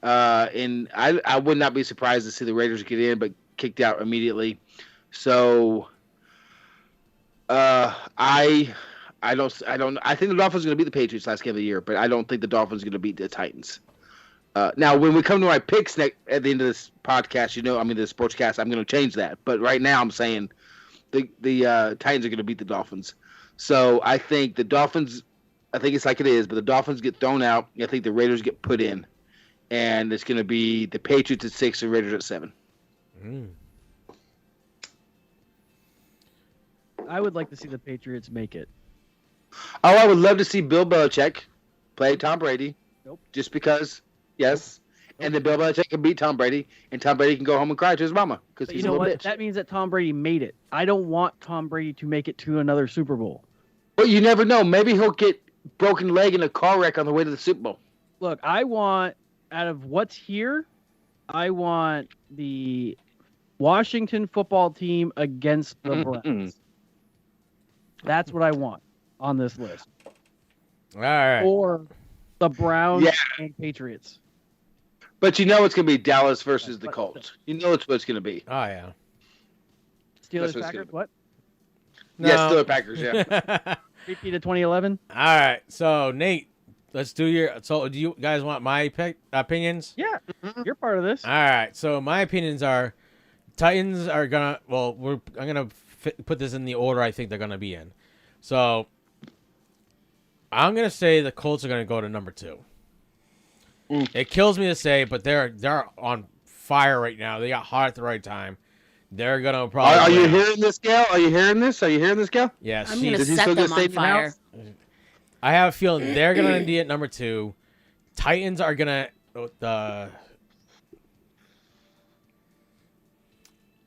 And I would not be surprised to see the Raiders get in, but kicked out immediately. So I think the Dolphins are going to beat the Patriots last game of the year, but I don't think the Dolphins are going to beat the Titans. Now, when we come to my picks at the end of this podcast, the sportscast, I'm going to change that. But right now, I'm saying the Titans are going to beat the Dolphins. So I think the Dolphins, I think it's like it is, but the Dolphins get thrown out. I think the Raiders get put in, and it's going to be the Patriots at 6 and Raiders at 7. I would like to see the Patriots make it. Oh, I would love to see Bill Belichick play Tom Brady. Nope. Just because, yes. Nope. And then Bill Belichick can beat Tom Brady, and Tom Brady can go home and cry to his mama because he's a little bitch. That means that Tom Brady made it. I don't want Tom Brady to make it to another Super Bowl. Well, you never know. Maybe he'll get broken leg in a car wreck on the way to the Super Bowl. Look, I want, out of what's here, I want the Washington football team against the Browns. That's what I want on this list. All right. Or the Browns and Patriots. But it's going to be Dallas versus the Colts. It's what it's going to be. Oh, yeah. Steelers, Packers, what? No. Yes, Steelers, Packers, yeah. Repeat to 2011. All right, so Nate, let's do your. So, do you guys want my opinions? Yeah, you're part of this. All right, so my opinions are, Titans are gonna. Well, I'm gonna put this in the order I think they're gonna be in. So, I'm gonna say the Colts are gonna go to number 2. It kills me to say, but they're on fire right now. They got hot at the right time. They're gonna probably. Are you hearing this, Gal? Are you hearing this? Yes. I'm gonna set them on fire. I have a feeling they're gonna be at number 2. Titans are gonna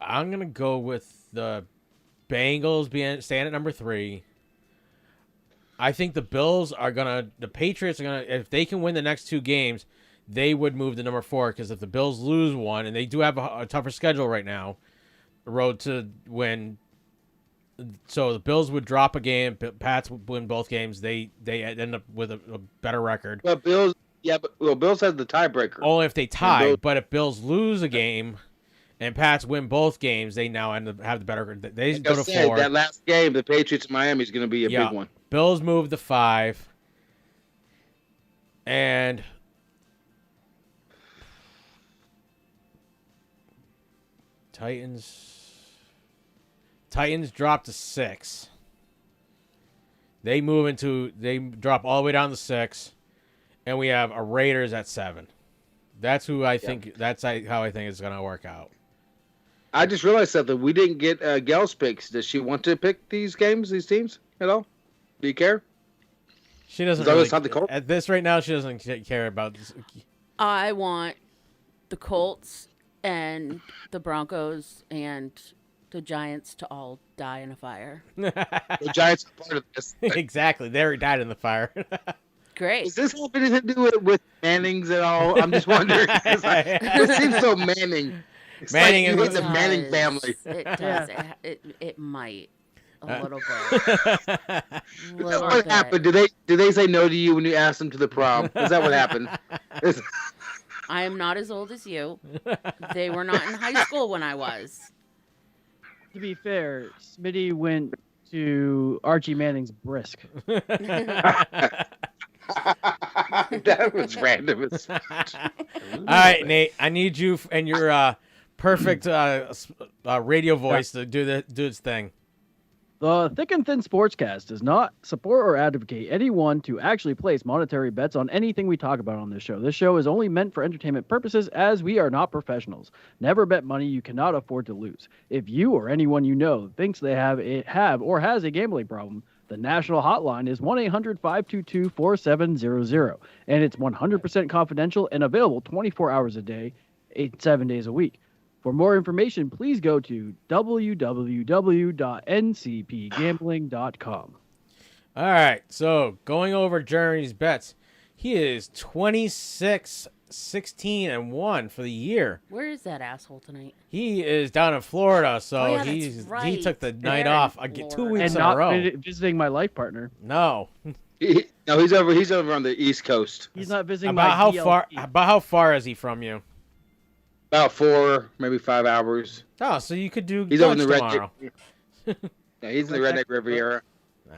I'm gonna go with the Bengals staying at number 3. I think the Patriots are gonna, if they can win the next 2 games, they would move to number 4, because if the Bills lose one, and they do have a tougher schedule right now, the road to win. So the Bills would drop a game, Pats would win both games. They end up with a better record. But Bills has the tiebreaker. Only if they tie. But if Bills lose a game and Pats win both games, they now have the better record. They go to 4. That last game, the Patriots and Miami is going to be a big one. Bills move to 5. And Titans drop to 6. They drop all the way down to 6, and we have a Raiders at 7. That's who I think. That's how I think it's gonna work out. I just realized something. We didn't get Gal's picks. Does she want to pick these teams at all? Do you care? She doesn't. Really, at this right now, she doesn't care about this. I want the Colts and the Broncos and the Giants to all die in a fire. The Giants are part of this. Exactly. They already died in the fire. Great. Does this have anything to do with Mannings at all? I'm just wondering. It seems so Manning. It's Manning like the Manning family. It does. It might. A little bit. What happened? Did they say no to you when you asked them to the prom? Is that what happened? I am not as old as you. They were not in high school when I was. To be fair, Smitty went to Archie Manning's brisk. That was random. All right, Nate. I need you and your perfect radio voice to do its thing. The Thick and Thin Sportscast does not support or advocate anyone to actually place monetary bets on anything we talk about on this show. This show is only meant for entertainment purposes, as we are not professionals. Never bet money you cannot afford to lose. If you or anyone you know thinks they have or has a gambling problem, the national hotline is 1-800-522-4700, and it's 100% confidential and available 24 hours a day, 7 days a week. For more information, please go to www.ncpgambling.com. All right, so going over Jeremy's bets, he is 26-16-1 for the year. Where is that asshole tonight? He is down in Florida, so he took the night off. I get 2 weeks and in a row. not visiting my life partner. No. No, he's over on the East Coast. He's not visiting About my how far is he from you? About 4, maybe 5 hours. Oh, so you could do. He's over in the tomorrow. Yeah, he's in the Redneck Riviera.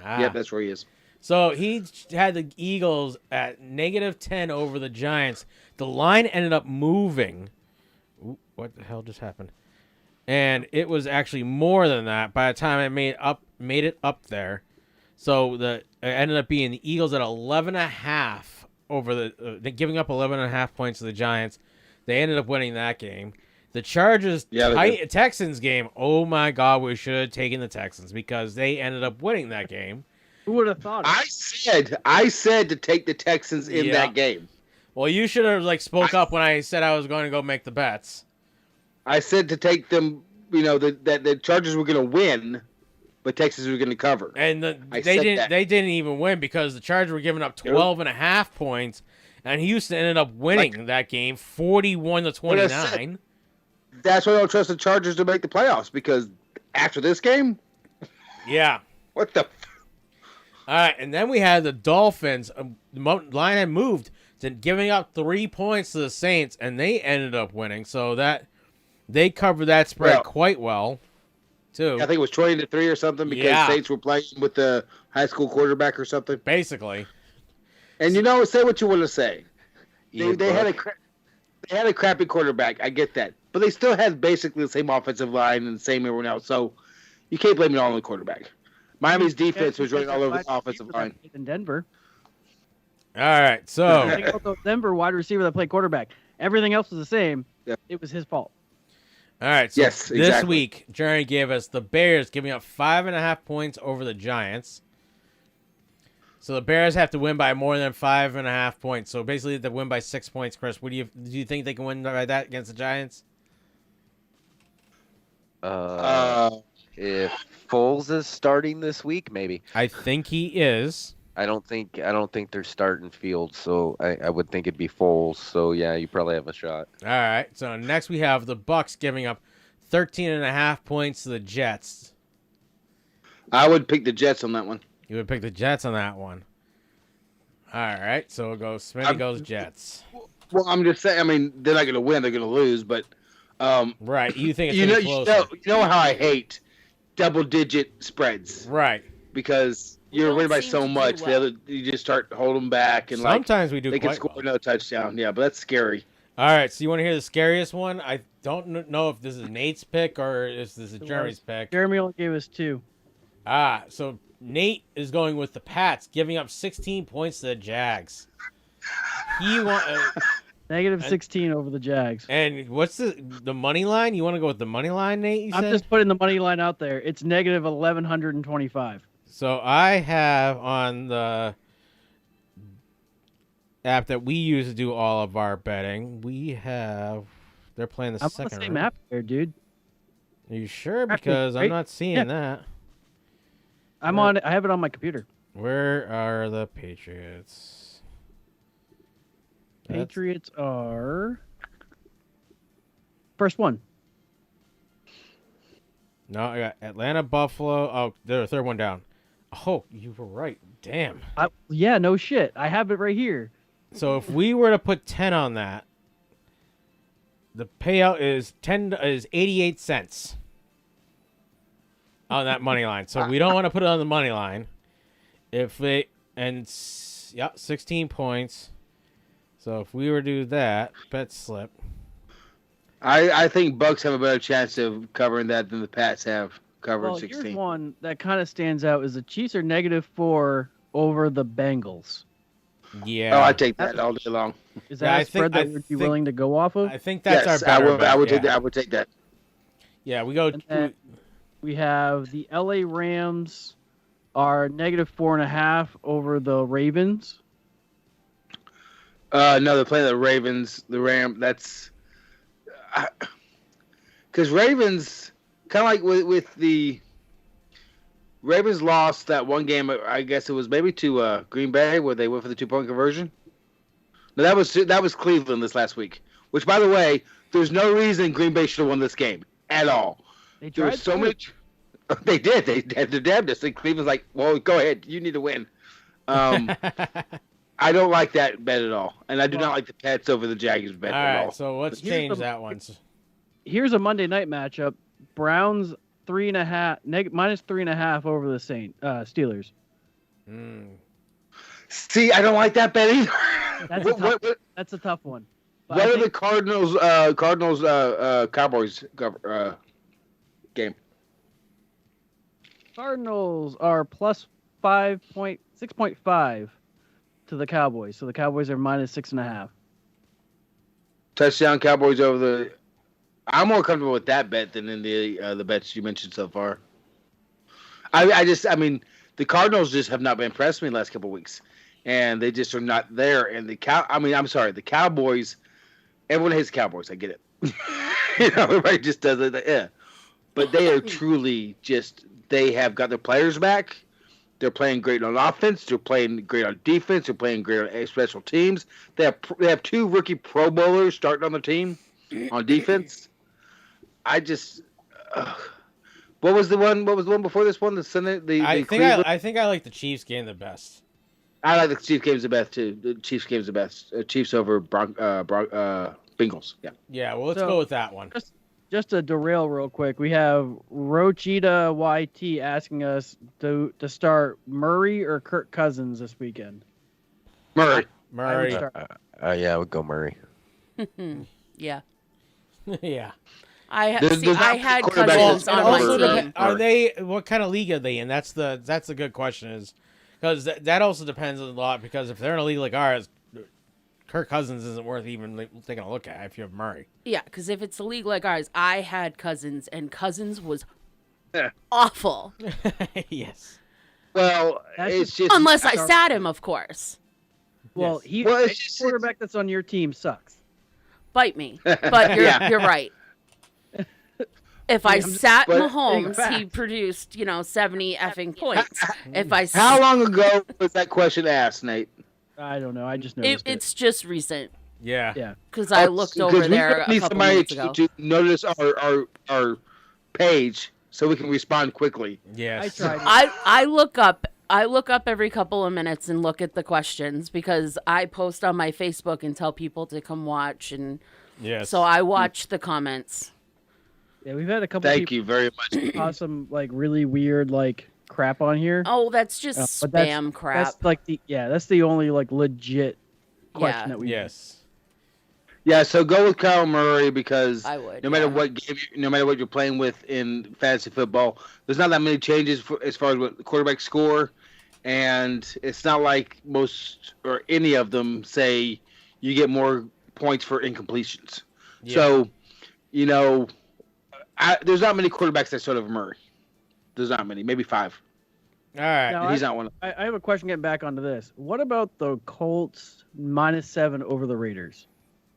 Yep, that's where he is. So he had the Eagles at -10 over the Giants. The line ended up moving. Ooh, what the hell just happened? And it was actually more than that by the time it made it up there. So it ended up being the Eagles at 11.5 over the giving up 11.5 points to the Giants. They ended up winning that game. The Chargers Texans game, oh my God, we should have taken the Texans because they ended up winning that game. Who would have thought it? I said to take the Texans in that game. Well, you should have spoke up when I said I was going to go make the bets. I said to take them, that the Chargers were going to win, but Texas was going to cover. And they didn't even win because the Chargers were giving up 12.5 points. And Houston ended up winning that game, 41-29. That's why I don't trust the Chargers to make the playoffs, because after this game, yeah. What the? All right, and then we had the Dolphins. The line had moved to giving up 3 points to the Saints, and they ended up winning. So that they covered that spread quite well. too. I think it was 20-3 or something because Saints were playing with the high school quarterback or something. Basically. And say what you want to say. They had a crappy quarterback. I get that, but they still had basically the same offensive line and the same everyone else. So you can't blame it all on the quarterback. Miami's defense was running all over the offensive line. In Denver. All right, so think about the Denver wide receiver that played quarterback. Everything else was the same. Yeah. It was his fault. All right, so yes, this exactly. week, Jeremy gave us the Bears giving up 5.5 points over the Giants. So the Bears have to win by more than 5.5 points. So basically, they have to win by 6 points. Chris, do you think they can win by that against the Giants? If Foles is starting this week, maybe. I think he is. I don't think they're starting Fields, so I would think it'd be Foles. So yeah, you probably have a shot. All right. So next we have the Bucks giving up 13.5 points to the Jets. I would pick the Jets on that one. You would pick the Jets on that one. All right. So it goes. Smitty goes Jets. Well, I'm just saying. I mean, they're not going to win. They're going to lose. But right. You think it's gonna be closer. You know how I hate double-digit spreads. Right. Because you're winning by so much, you just start holding them back, and sometimes we do. They can score another touchdown. Yeah, but that's scary. All right, so you want to hear the scariest one? I don't know if this is Nate's pick or if this is Jeremy's pick. Jeremy only gave us 2. So Nate is going with the Pats, giving up 16 points to the Jags. He want negative 16 over the Jags. And what's the money line? You want to go with the money line, Nate? I'm just putting the money line out there. It's negative 1,125. So I have on the app that we use to do all of our betting, they're playing the second. I'm on the same app there, dude. Are you sure? Because I'm not seeing that. I'm on it. I have it on my computer. Where are the Patriots? Patriots are first one. No, I got Atlanta, Buffalo. Oh, they're the third one down. Oh, you were right. Damn. Yeah, no shit. I have it right here. So if we were to put 10 on that, the payout is 88 cents on that money line. So we don't want to put it on the money line. 16 points. So if we were to do that, bet slip. I think Bucks have a better chance of covering that than the Pats have covering 16. Here's one that kind of stands out is the Chiefs are -4 over the Bengals. Yeah. Oh, I take that all day long. Is that a spread that we'd be willing to go off of? I think that's our better bet. I would take that. Yeah, we go. We have the LA Rams are -4.5 over the Ravens. No, they're playing the Ravens. The that's because Ravens kind of like with the Ravens lost that one game. I guess it was maybe to Green Bay where they went for the 2-point conversion. No, that was Cleveland this last week. Which, by the way, there's no reason Green Bay should have won this game at all. They tried. There was so much. They did. They had their damnedest. And Cleveland's like, well, go ahead. You need to win. I don't like that bet at all, and I do not like the Pats over the Jaguars bet at all. All right, so let's change that one. Here's a Monday night matchup: Browns -3.5 over the Steelers. See, I don't like that bet either. That's a tough one. But what are the Cardinals Cowboys game? Cardinals are plus 6.5 to the Cowboys, so the Cowboys are -6.5. Touchdown Cowboys over the. I'm more comfortable with that bet than in the bets you mentioned so far. I mean, the Cardinals just have not been impressed me the last couple of weeks, and they just are not there. And the Cowboys. Everyone hates the Cowboys. I get it. Everybody just does it. Yeah, but they are truly just. They have got their players back. They're playing great on offense. They're playing great on defense. They're playing great on special teams. They have 2 rookie Pro Bowlers starting on the team on defense. I just what was the one before this one? I think I like the Chiefs game the best. I like the Chiefs games the best too. The Chiefs games the best. Chiefs over Bengals. Yeah. Yeah. Well, let's go with that one. just to derail real quick, we have Rochita YT asking us to start Murray or Kirk Cousins this weekend. Murray. Murray. Yeah, I would go Murray. Yeah. Yeah. I There's had quarterback Cousins that's on also my team. Are they? What kind of league are they in? That's the good question. Is because that also depends a lot. Because if they're in a league like ours, Kirk Cousins isn't worth even taking a look at if you have Murray. Yeah, because if it's a league like ours, I had Cousins, and Cousins was awful. Yes. Well, it's just unless I sat him, of course. Well, it's just quarterback that's on your team sucks. Bite me, but you're right. If I sat Mahomes, he produced 70 effing points. If I how long ago was that question asked, Nate? I don't know. I just noticed it's just recent. Yeah. Yeah. Because I looked over there a couple minutes ago. To notice our page so we can respond quickly. Yes. I look up every couple of minutes and look at the questions because I post on my Facebook and tell people to come watch, and so I watch the comments. Yeah, we've had a couple. Thank you very much. Awesome, really weird crap on here. Oh, that's just spam crap. That's the only legit question that we. Yes. Yeah, so go with Kyle Murray because I would, no matter what game, no matter what you're playing with in fantasy football, there's not that many changes as far as what the quarterbacks score, and it's not like most or any of them say you get more points for incompletions. Yeah. So, there's not many quarterbacks that sort of Murray. There's not many, maybe 5. All right, now, he's not one. I have a question. Getting back onto this, what about the Colts -7 over the Raiders?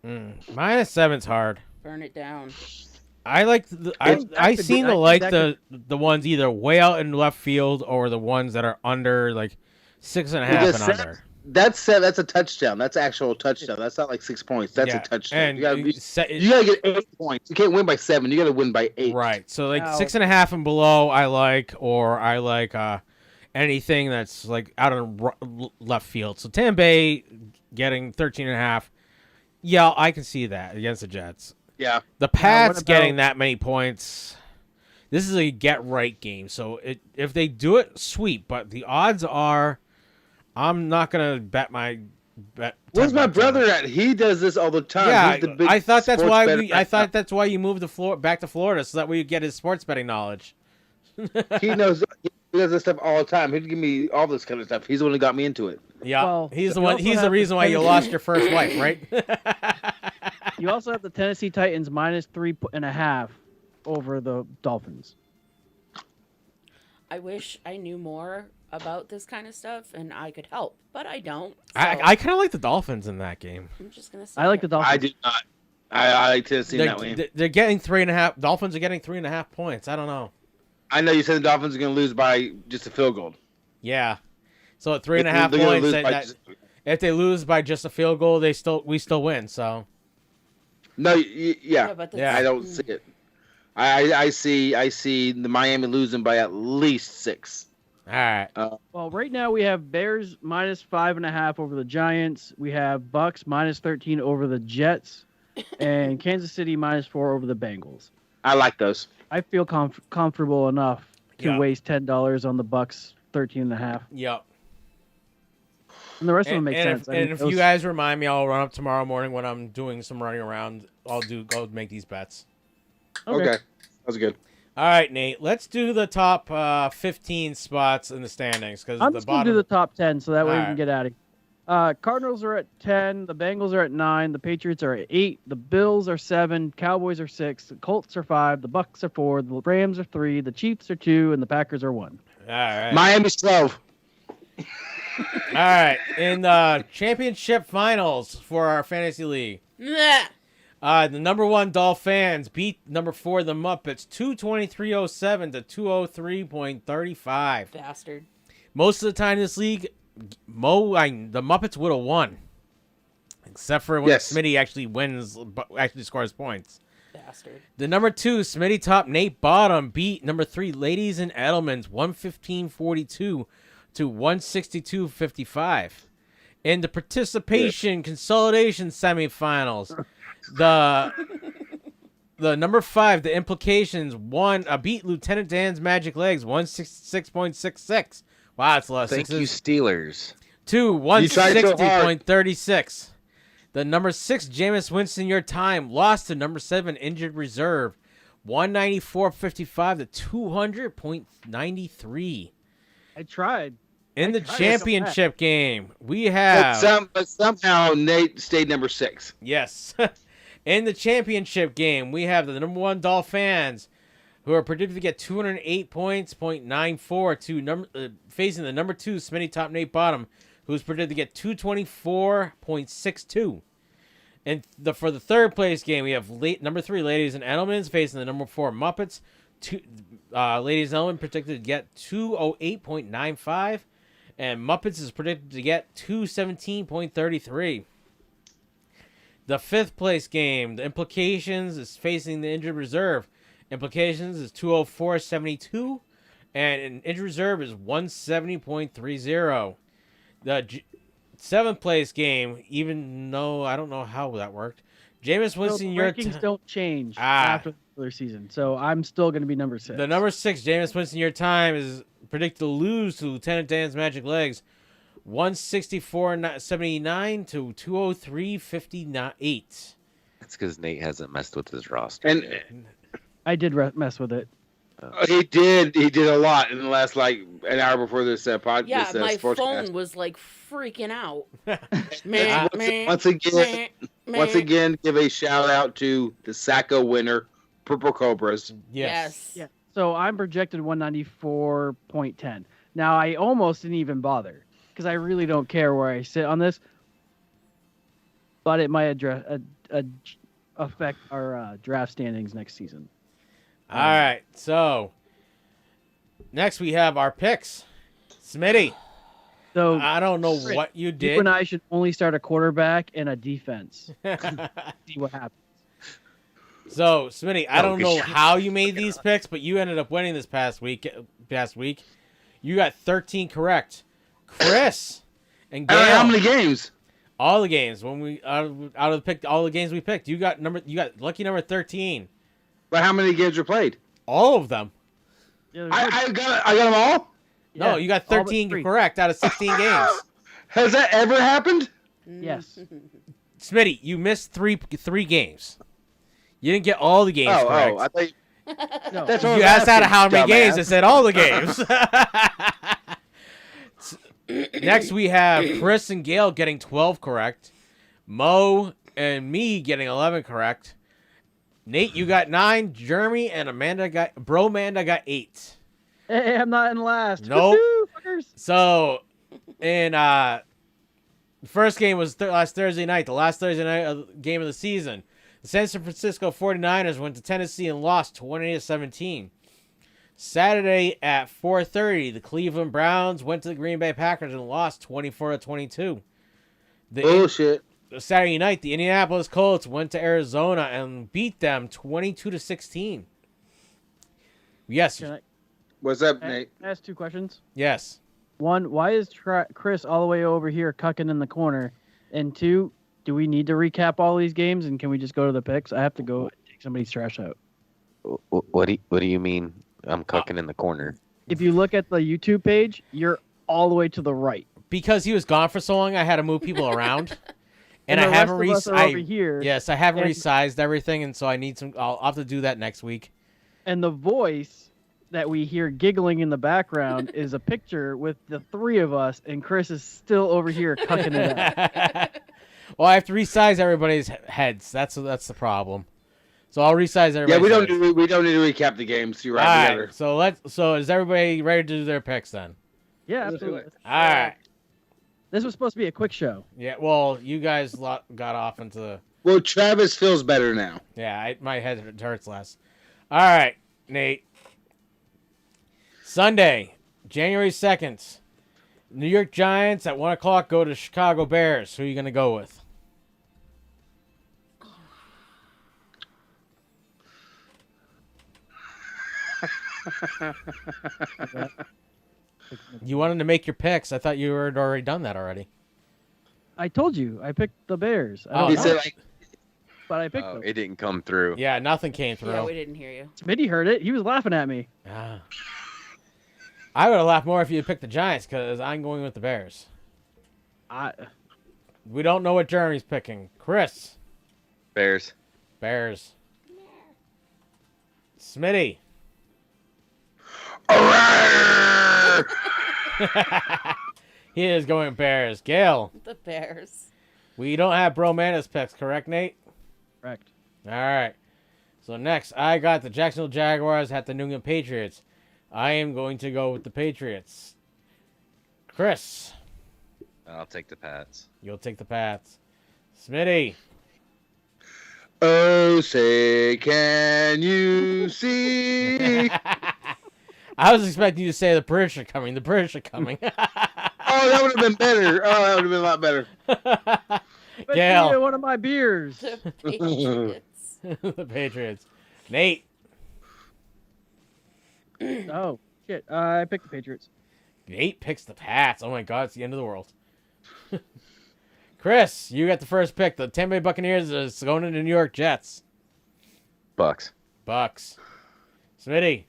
-7's hard. Burn it down. I like I seem to like the ones either way out in left field or the ones that are under 6.5 and under. That's a touchdown. That's actual touchdown. That's not 6 points. That's a touchdown. And you gotta get 8 points. You can't win by 7. You gotta win by 8. Right. So 6.5 and below, I like, or I like anything that's out in left field. So Tampa Bay getting 13.5. Yeah, I can see that against the Jets. Yeah. The Pats getting that many points. This is a get-right game. So if they do it, sweet. But the odds are, I'm not going to bet my bet. Where's my brother at? He does this all the time. Yeah, I thought that's why I thought that's why you moved back to Florida, so that way you get his sports betting knowledge. He knows. He does this stuff all the time. He'd give me all this kind of stuff. He's the one who got me into it. Yeah, well, he's the one. He's the reason why you lost your first wife, right? You also have the Tennessee Titans -3.5 over the Dolphins. I wish I knew more about this kind of stuff and I could help, but I don't. So I kind of like the Dolphins in that game. I'm just gonna say I like the Dolphins. I do not. I like Tennessee in that way. They're getting 3.5. Dolphins are getting 3.5 points. I don't know. I know you said the Dolphins are going to lose by just a field goal. Yeah. So at 3.5 points, if they lose by just a field goal, we still win. So. No, yeah. I don't see it. I see the Miami losing by at least 6. All right. Well, right now we have Bears -5.5 over the Giants. We have Bucks -13 over the Jets, and Kansas City -4 over the Bengals. I like those. I feel comfortable enough to waste $10 on the Bucks 13.5. Yep. And the rest of them make sense. If you guys remind me, I'll run up tomorrow morning when I'm doing some running around. I'll go make these bets. Okay. That's good. All right, Nate. Let's do the top 15 spots in the standings I'm just going to do the top 10 so that way we can get out of here. Cardinals are at 10. The Bengals are at 9. The Patriots are at 8. The Bills are 7. Cowboys are 6. The Colts are 5. The Bucks are 4. The Rams are 3. The Chiefs are 2. And the Packers are 1. All right. Miami's 12. All right. In the championship finals for our fantasy league. The number 1 Dolphins beat number 4 the Muppets 223.07 to 203.35. Bastard. Most of the time in this league, the Muppets would have won, except for when Smitty actually scores points. Bastard. The number 2 Smitty top Nate Bottom beat number 3 Ladies and Edelman's 115.42 to 162.55. In the participation consolidation semifinals, the The number 5, the implications, beat Lieutenant Dan's Magic Legs, 166.66. Wow, that's a lot of Thank you, sixes. Steelers. 2, 160.36. The number 6, Jameis Winston, your time, lost to number 7, injured reserve, 194.55 to 200.93. I tried. In the championship game, we have... But somehow Nate stayed number 6. Yes. In the championship game, we have the number 1 Dolphins, who are predicted to get 208 points, .94 facing the number 2 Smitty Top Nate Bottom, who's predicted to get 224.62. And for the third place game, we have number 3 Ladies and Gentlemen facing the number 4 Muppets. Ladies and Gentlemen predicted to get 208.95, and Muppets is predicted to get 217.33. The fifth place game, the Implications is facing the injured reserve. Implications is 204.72, and an injured reserve is 170.30. The seventh place game, even though I don't know how that worked, Jameis Winston, your rankings don't change after the regular season, so I'm still going to be number 6. The number 6, Jameis Winston, your time is predicted to lose to Lieutenant Dan's Magic Legs, 164.79 to 203.58. That's because Nate hasn't messed with his roster. And I did mess with it. He did a lot in the last an hour before this podcast. Yeah, my phone was like freaking out. Once again, give a shout out to the Sacco winner, Purple Cobras. Yes. Yeah. So I'm projected 194.10. Now I almost didn't even bother because I really don't care where I sit on this, but it might affect our draft standings next season. All right, so next we have our picks. Smitty, so I don't know what you did. You and I should only start a quarterback and a defense. See what happens. So, Smitty, I don't know how you made these picks, but you ended up winning this past week. You got 13 correct. Chris and Gail. How many games? All the games. When we out of all the games we picked, you got lucky number 13. But how many games were played? All of them. Yeah, I got them all? No, you got 13 correct out of 16 games. Has that ever happened? Yes. Smitty, you missed three games. You didn't get all the games correct. I thought No. that's You asked out of how many games, I said all the games. Next, we have Chris and Gail getting 12 correct. Mo and me getting 11 correct. Nate, you got 9. Jeremy and Amanda got 8. Hey, I'm not in last. Nope. Fuckers. So, in the first game was last Thursday night, the last Thursday night game of the season. The San Francisco 49ers went to Tennessee and lost 20-17. Saturday at 4:30, the Cleveland Browns went to the Green Bay Packers and lost 24-22. Bullshit. Saturday night, the Indianapolis Colts went to Arizona and beat them 22-16. Yes. What's up, Nate? Can I ask 2 questions? Yes. 1, why is Chris all the way over here cucking in the corner? And 2, do we need to recap all these games and can we just go to the picks? I have to go take somebody's trash out. What do you mean? I'm cucking in the corner. If you look at the YouTube page, you're all the way to the right. Because he was gone for so long, I had to move people around. And the I haven't rest of us are over here. Yes, I haven't resized everything, and so I need some. I'll have to do that next week. And the voice that we hear giggling in the background is a picture with the 3 of us, and Chris is still over here cucking it out. Well, I have to resize everybody's heads. That's the problem. So I'll resize everybody's. Yeah, we don't heads. need to recap the games. You're All right. right. So is everybody ready to do their picks then? Yeah, absolutely. All right. This was supposed to be a quick show. Yeah. Well, you guys got off into the. Well, Travis feels better now. Yeah, my head hurts less. All right, Nate. Sunday, January 2nd, New York Giants at 1 o'clock go to Chicago Bears. Who are you going to go with? You wanted to make your picks. I thought you had already done that already. I told you. I picked the Bears. Oh, He no. said, but I picked Oh, them. it didn't come through. Yeah, nothing came through. Yeah, we didn't hear you. Smitty heard it. He was laughing at me. Ah. I would have laughed more if you had picked the Giants because I'm going with the Bears. We don't know what Jeremy's picking. Chris. Bears. Bears. Smitty. He is going Bears. Gail. The Bears. We don't have Bro Mana's picks, correct, Nate? Correct. All right. So next, I got the Jacksonville Jaguars at the New England Patriots. I am going to go with the Patriots. Chris. I'll take the Pats. You'll take the Pats. Smitty. Oh, say, can you see? I was expecting you to say the British are coming. The British are coming. Oh, that would have been better. Oh, that would have been a lot better. But Gail. one of my beers. The Patriots. The Patriots. Nate. Oh, shit. I picked the Patriots. Nate picks the Pats. Oh my God, it's the end of the world. Chris, you got the first pick. The Tampa Bay Buccaneers is going to the New York Jets. Bucks. Smitty.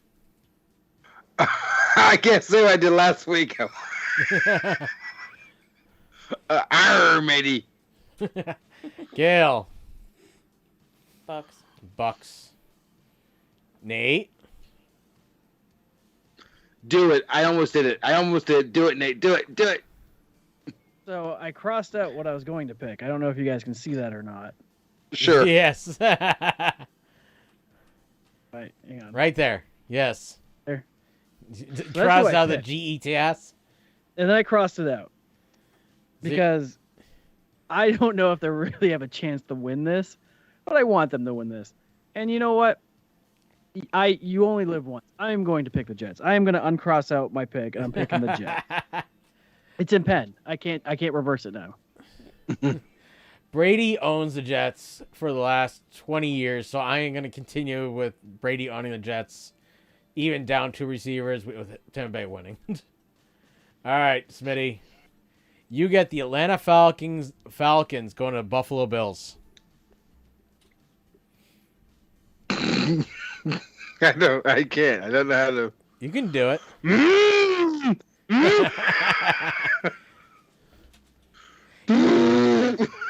I guess so. I did last week. Matey. Gail. Bucks. Nate. Do it. I almost did it. Do it, Nate. Do it. So I crossed out what I was going to pick. I don't know if you guys can see that or not. Sure. Yes. Right, hang on. Right there. Yes. There. Cross out the GETS. And then I crossed it out. Because I don't know if they really have a chance to win this, but I want them to win this. And you know what? You only live once. I am going to pick the Jets. I am going to uncross out my pick, and I'm picking the Jets. It's in pen. I can't reverse it now. Brady owns the Jets for the last 20 years, so I am going to continue with Brady owning the Jets, even down 2 receivers with Tampa Bay winning. All right, Smitty. You get the Atlanta Falcons going to Buffalo Bills. I know. I can't. I don't know how to. You can do it.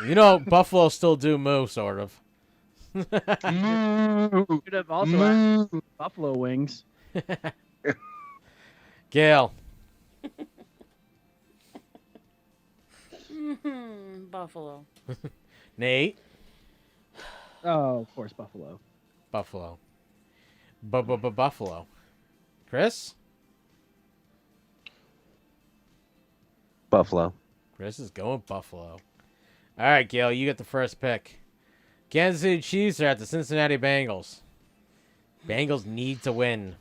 You know, Buffalo still do moo, sort of. Could have also asked Buffalo wings. Gail. Buffalo. Nate. Oh, of course, Buffalo. Buffalo. Buffalo. Chris? Buffalo. Chris is going Buffalo. All right, Gail, you get the first pick. Kansas City Chiefs are at the Cincinnati Bengals. Bengals need to win.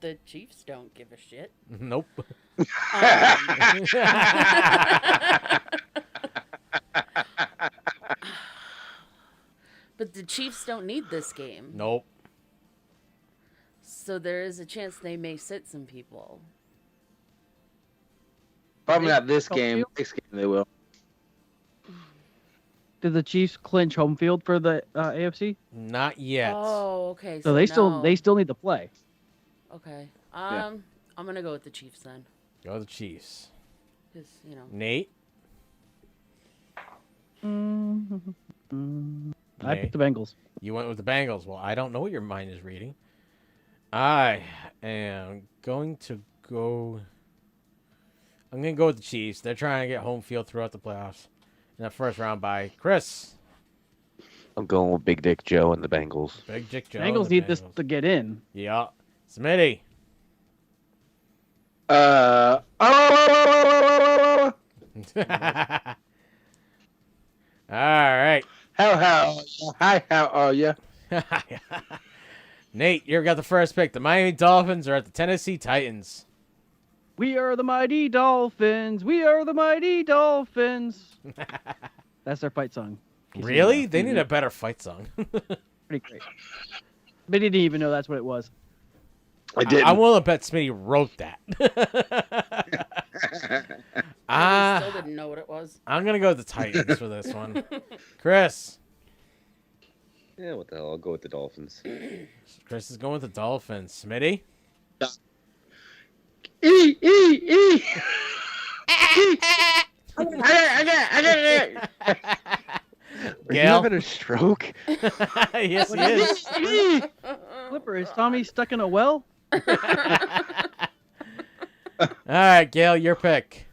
The Chiefs don't give a shit. Nope. But the Chiefs don't need this game. Nope. So there is a chance they may sit some people. Probably not this game. Next game they will. Did the Chiefs clinch home field for the AFC? Not yet. Oh, okay. So they still need to play. Okay. I'm gonna go with the Chiefs then. Go with the Chiefs. Because Nate. I picked the Bengals. You went with the Bengals. Well, I don't know what your mind is reading. I am going to go. I'm going to go with the Chiefs. They're trying to get home field throughout the playoffs. In that first round by Chris. I'm going with Big Dick Joe and the Bengals. Big Dick Joe. Bengals need this to get in. Yeah. Smitty. Oh. All right. How are you? Nate, you got the first pick. The Miami Dolphins are at the Tennessee Titans. We are the mighty Dolphins. We are the mighty Dolphins. That's their fight song. Really? They need a better fight song. Pretty great. They didn't even know that's what it was. I did. I'm willing to bet Smitty wrote that. I still didn't know what it was. I'm gonna go with the Titans for this one. Chris. Yeah, what the hell? I'll go with the Dolphins. Chris is going with the Dolphins. Smitty? E. Are you Gail? having a stroke? Yes, he is. Flipper, is Tommy stuck in a well? All right, Gail, your pick.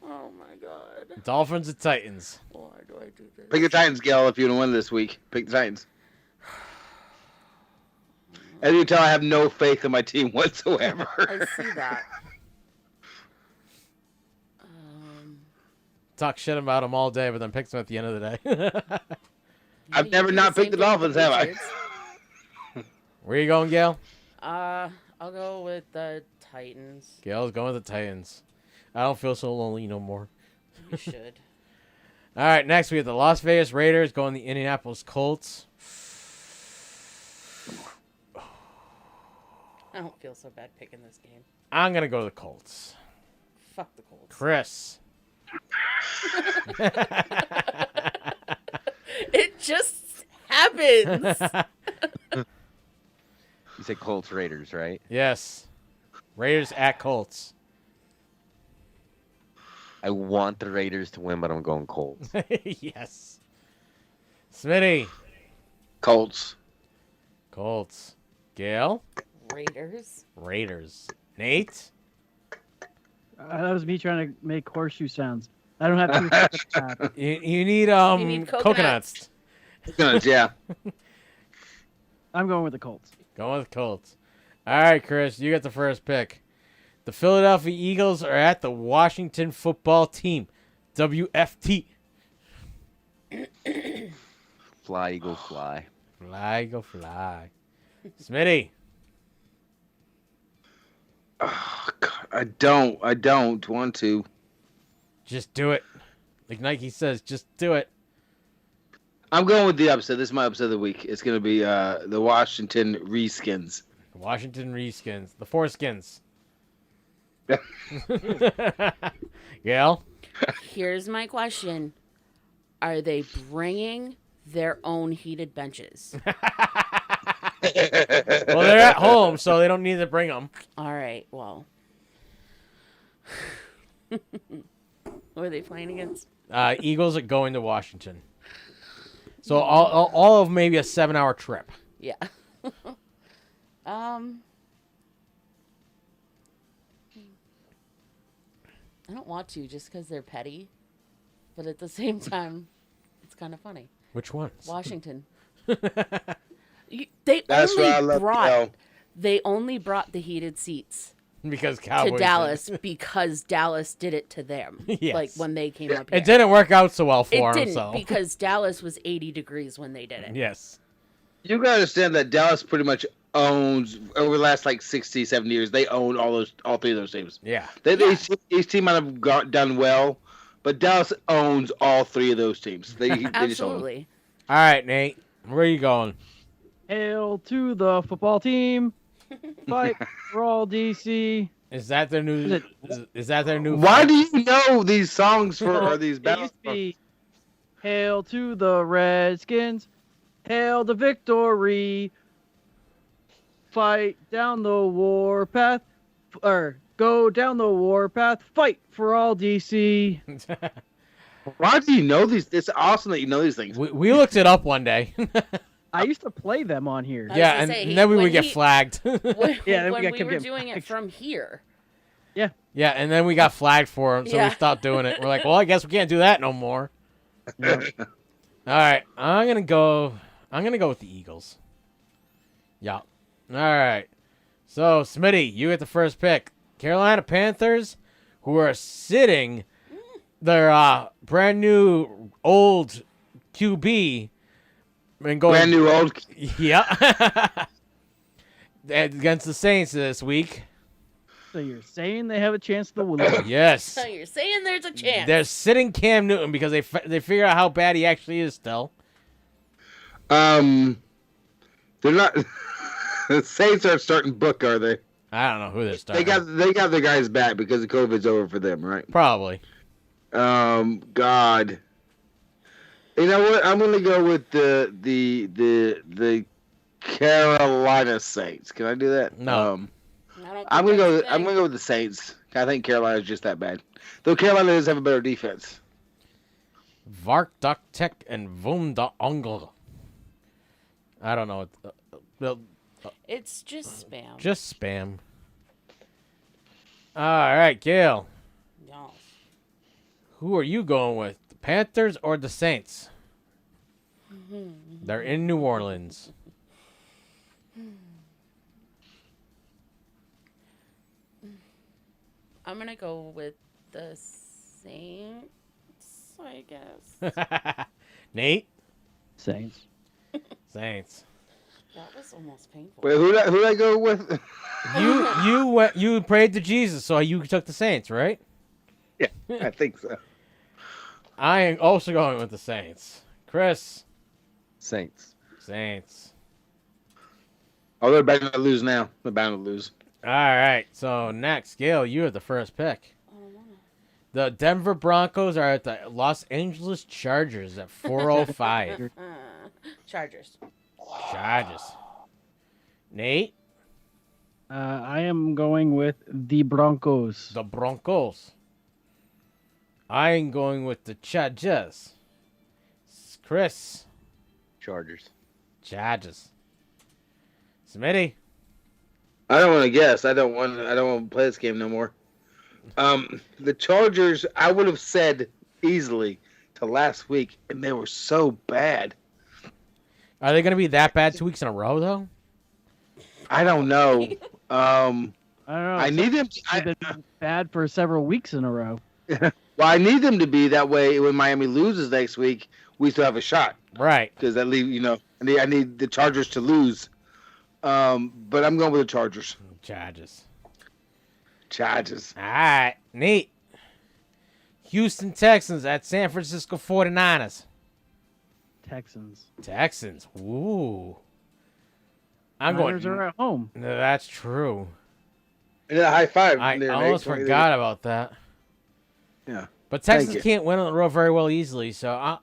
Oh my god. Dolphins or Titans? Why do I do this? Pick the Titans, Gail, if you want to win this week. Pick the Titans. As you can tell, I have no faith in my team whatsoever. I see that. Talk shit about them all day, but then pick them at the end of the day. I've never not picked the Dolphins, have I? Where are you going, Gail? I'll go with the Titans. Gail's going with the Titans. I don't feel so lonely no more. You should. All right, next we have the Las Vegas Raiders going the Indianapolis Colts. I don't feel so bad picking this game. I'm going to go to the Colts. Fuck the Colts. Chris. It just happens. You said Colts Raiders, right? Yes. Raiders at Colts. I want the Raiders to win, but I'm going Colts. Yes. Smitty. Colts. Colts. Gail. Raiders. Raiders. Nate. That was me trying to make horseshoe sounds. I don't have to. You need need coconuts. Coconuts, yeah. I'm going with the Colts. Going with the Colts. All right, Chris, you get the first pick. The Philadelphia Eagles are at the Washington Football Team. WFT. Fly, Eagle, fly. Fly, go fly. Smitty. Oh, God, I don't want to. Just do it. Like Nike says, just do it. I'm going with the upset. This is my upset of the week. It's going to be the Washington Redskins. Washington Redskins. The Foreskins. Gail? Here's my question. Are they bringing their own heated benches? Well, they're at home, so they don't need to bring them. All right, well. Who are they playing against? Eagles are going to Washington. So all of maybe a 7-hour trip. Yeah. I don't want to just because they're petty, but at the same time, it's kind of funny. Which ones? Washington. They only brought the heated seats because Cowboys to Dallas because Dallas did it to them. Yes. Like when they came up here. It didn't work out so well for it them. didn't So. because Dallas was 80 degrees when they did it. Yes. You got to understand that Dallas pretty much owns, over the last like 60, 70 years, they own all three of those teams. Yeah. Each team might have done well, but Dallas owns all three of those teams. They just own them. Absolutely. All right, Nate. Where are you going? Hail to the football team. Fight for all DC. Is that their new? Is that their new? Why do you know these songs or these It battles? used to be, Hail to the Redskins. Hail to victory. Fight down the warpath. Or go down the warpath. Fight for all DC. Why do you know these? It's awesome that you know these things. We looked it up one day. I used to play them on here. Yeah, and then we would get flagged. When then we kept were getting doing it flagged. from here. Yeah. Yeah, and then we got flagged for them, so Yeah. we stopped doing it. We're like, well, I guess we can't do that no more. All right, I'm gonna go with the Eagles. Yeah. All right. So, Smitty, you get the first pick. Carolina Panthers, who are sitting their brand new old QB and going Brand new old. Yeah. Against the Saints this week. So you're saying they have a chance to win? Yes. So you're saying there's a chance. They're sitting Cam Newton because they figure out how bad he actually is still. They're not. The Saints aren't starting Book, are they? I don't know who they're starting. They got their guys back because the COVID's over for them, right? Probably. God. You know what? I'm gonna go with the Carolina Saints. Can I do that? No. I'm gonna go with the Saints. I think Carolina's just that bad. Though Carolina does have a better defense. Varkdoktek and Vunda Ongl. I don't know. It's just spam. Just spam. All right, Gail. Yes. Who are you going with? The Panthers or the Saints? They're in New Orleans. I'm going to go with the Saints, I guess. Nate? Saints. Saints. That was almost painful. Wait, who did I go with? You prayed to Jesus, so you took the Saints, right? Yeah, I think so. I am also going with the Saints. Chris? Saints. Saints. Oh, they're bound to lose now. They're bound to lose. All right, so next, Gail, you have the first pick. The Denver Broncos are at the Los Angeles Chargers at 4:05. Chargers. Nate? I am going with the Broncos. The Broncos. I am going with the Chargers. Chris? Chargers. Smitty? I don't want to guess. I don't want to play this game no more. The Chargers, I would have said easily to last week, and they were so bad. Are they going to be that bad 2 weeks in a row, though? I don't know. I don't know. I need them. They've been bad for several weeks in a row. Well, I need them to be that way when Miami loses next week. We still have a shot, right? Because I need the Chargers to lose. But I'm going with the Chargers. Chargers. All right, Nate. Houston Texans at San Francisco 49ers. Texans. Ooh. Niners are at home. No, that's true. And a high five. I there, almost Nate. forgot about that. Yeah. But Texans can't win on the road very well easily, so I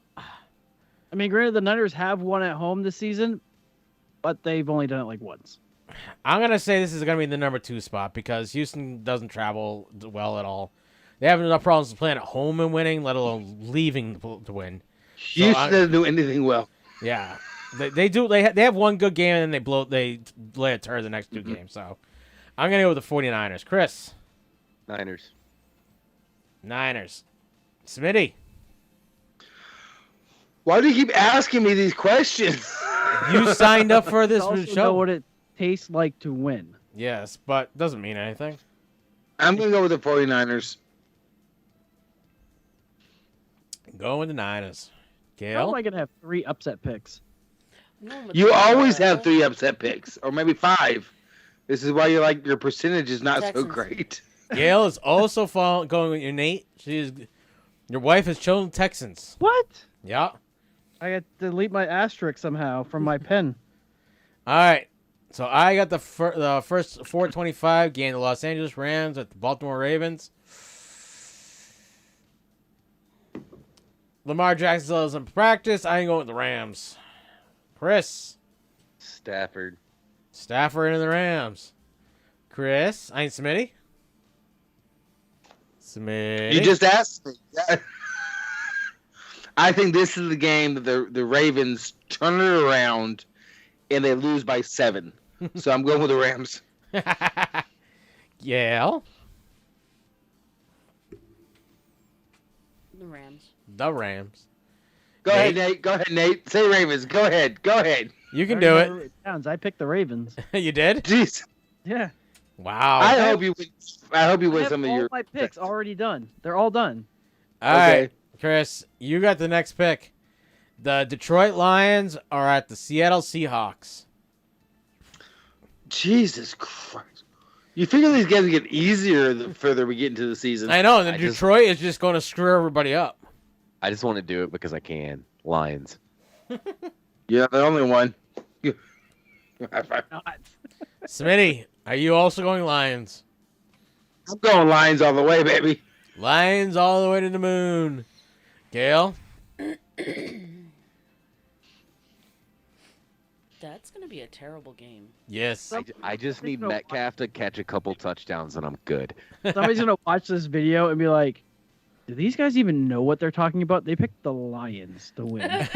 mean, granted, the Niners have won at home this season, but they've only done it like once. I'm going to say this is going to be the number 2 spot because Houston doesn't travel well at all. They have enough problems playing at home and winning, let alone leaving to win. Houston doesn't do anything well. Yeah. They do. They have one good game and then they lay a turd the next 2 games. So I'm going to go with the 49ers. Chris? Niners. Smitty? Why do you keep asking me these questions? You signed up for this also show. Know what it tastes like to win. Yes, but doesn't mean anything. I'm going to go with the 49ers. Go with the Niners. Gail? How am I going to have 3 upset picks? You always have 3 upset picks, or maybe 5. This is why your percentage is not so great. Gail is also going with your Nate. Your wife has chosen Texans. What? Yeah. I got to delete my asterisk somehow from my pen. All right. So I got the first 425 game, the Los Angeles Rams at the Baltimore Ravens. Lamar Jackson is in practice. I ain't going with the Rams. Chris. Stafford and the Rams. Chris. I ain't Smitty. You just asked me. I think this is the game that the Ravens turn it around and they lose by 7. So I'm going with the Rams. Yeah. The Rams. Go ahead, Nate. Say Ravens. Go ahead. You can do it. I picked the Ravens. You did? Jeez. Yeah. Wow. I hope you win. I hope you win some of your. All my picks already done. They're all done. All right, Chris, you got the next pick. The Detroit Lions are at the Seattle Seahawks. Jesus Christ. You figure these games get easier the further we get into the season. I know, and Detroit is just going to screw everybody up. I just want to do it because I can. Lions. Yeah, the only one. Smitty, Are you also going Lions? I'm going Lions all the way, baby. Lions all the way to the moon. Gail? That's going to be a terrible game. Yes. I just need Metcalf to catch a couple touchdowns and I'm good. Somebody's going to watch this video and be like, do these guys even know what they're talking about? They picked the Lions to win. and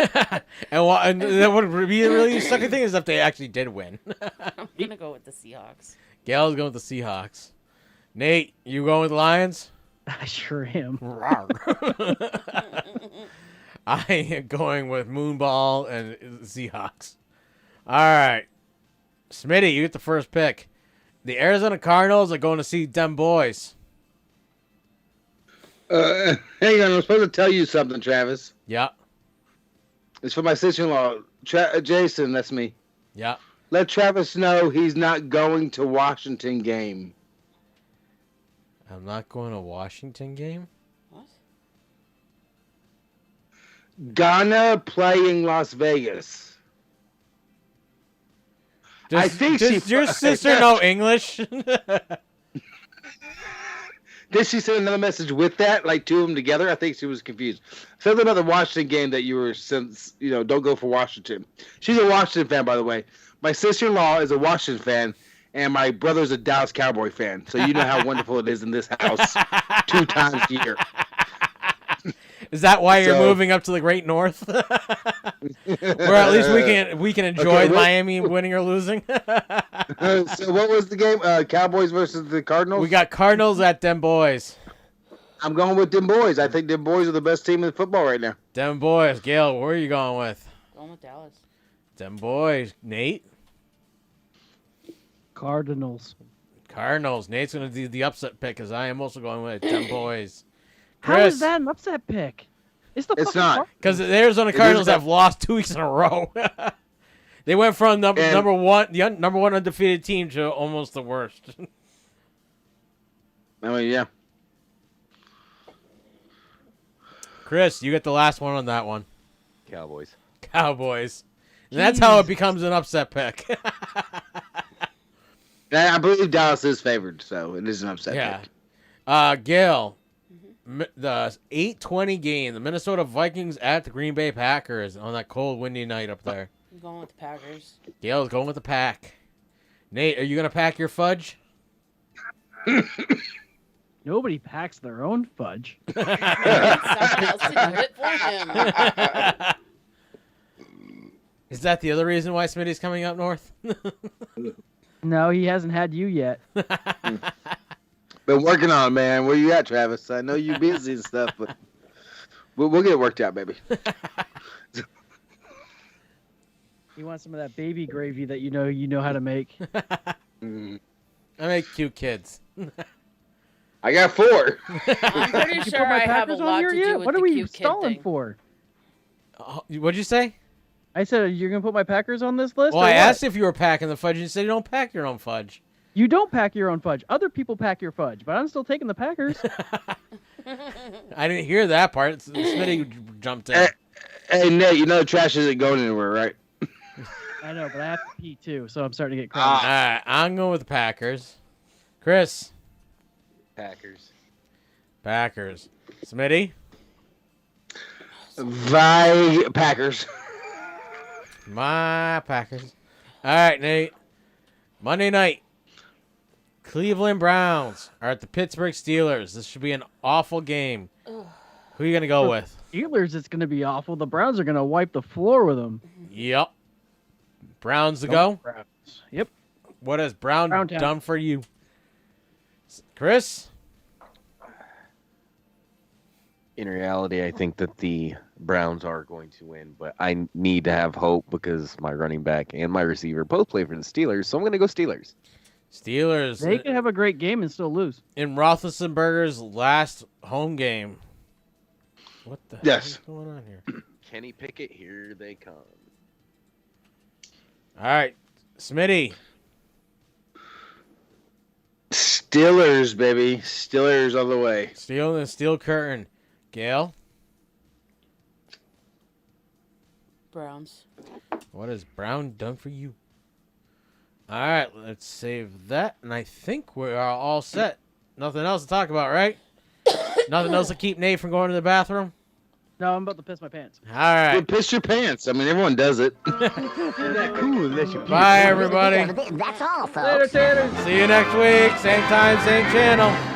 that would be a really sucky thing is if they actually did win. I'm going to go with the Seahawks. Gail's going with the Seahawks. Nate, you going with the Lions? I sure am. I am going with Moonball and Seahawks. All right. Smitty, you get the first pick. The Arizona Cardinals are going to see them boys. Hang on, I'm supposed to tell you something, Travis. Yeah. It's for my sister-in-law, Jason. That's me. Yeah. Let Travis know he's not going to Washington game. I'm not going to Washington game? What? Ghana playing Las Vegas. Does your sister know English? Did she send another message with that, like two of them together? I think she was confused. Something about the Washington game that you were, don't go for Washington. She's a Washington fan, by the way. My sister-in-law is a Washington fan, and my brother's a Dallas Cowboy fan. So you know how wonderful it is in this house 2 times a year. Is that why you're moving up to the Great North? Where at least we can enjoy Miami winning or losing. So what was the game? Cowboys versus the Cardinals? We got Cardinals at them boys. I'm going with them boys. I think them boys are the best team in football right now. Them boys. Gail, where are you going with? Going with Dallas. Them boys. Nate? Cardinals. Nate's going to do the upset pick because I am also going with them boys. How Chris? is that an upset pick? It's not. Because the Arizona Cardinals have lost 2 weeks in a row. They went from number one undefeated team to almost the worst. I mean, yeah. Chris, you get the last one on that one. Cowboys. And that's how it becomes an upset pick. I believe Dallas is favored, so it is an upset pick. Gail, the 8:20 game, the Minnesota Vikings at the Green Bay Packers on that cold, windy night up there. I'm going with the Packers. Gail's going with the pack. Nate, are you going to pack your fudge? Nobody packs their own fudge. Someone else to do it for him. Is that the other reason why Smitty's coming up north? No, he hasn't had you yet. Been working on it, man. Where you at, Travis? I know you busy and stuff, but we'll get it worked out, baby. You want some of that baby gravy that you know how to make. I make cute kids. I got 4. I'm pretty sure I have a lot to do with what the are we cute kid stalling thing. for? What'd you say? I said you're gonna put my Packers on this list. Well, or I what? asked if you were packing the fudge, and you said you don't pack your own fudge. You don't pack your own fudge. Other people pack your fudge, but I'm still taking the Packers. I didn't hear that part. Smitty jumped in. Hey, Nate, you know the trash isn't going anywhere, right? I know, but I have to pee too, so I'm starting to get All crowded. right, I'm going with the Packers. Chris? Packers. Smitty? Packers. My Packers. All right, Nate. Monday night. Cleveland Browns are at the Pittsburgh Steelers. This should be an awful game. Ugh. Who are you going to go with? Steelers, it's going to be awful. The Browns are going to wipe the floor with them. Yep. Browns to go? Browns. Yep. What has Brown Town. done for you? Chris? In reality, I think that the Browns are going to win, but I need to have hope because my running back and my receiver both play for the Steelers, so I'm going to go Steelers. They could have a great game and still lose. In Roethlisberger's last home game. What the hell is going on here? Kenny Pickett, here they come. All right, Smitty. Steelers, baby. Steelers all the way. Steel curtain. Gail? Browns. What has Brown done for you? All right, let's save that, and I think we are all set. Nothing else to talk about, right? Nothing else to keep Nate from going to the bathroom? No, I'm about to piss my pants. All right. Well, piss your pants. I mean, everyone does it. Isn't that cool unless you Bye, everybody. That's all, folks. Later, Tanner. See you next week. Same time, same channel.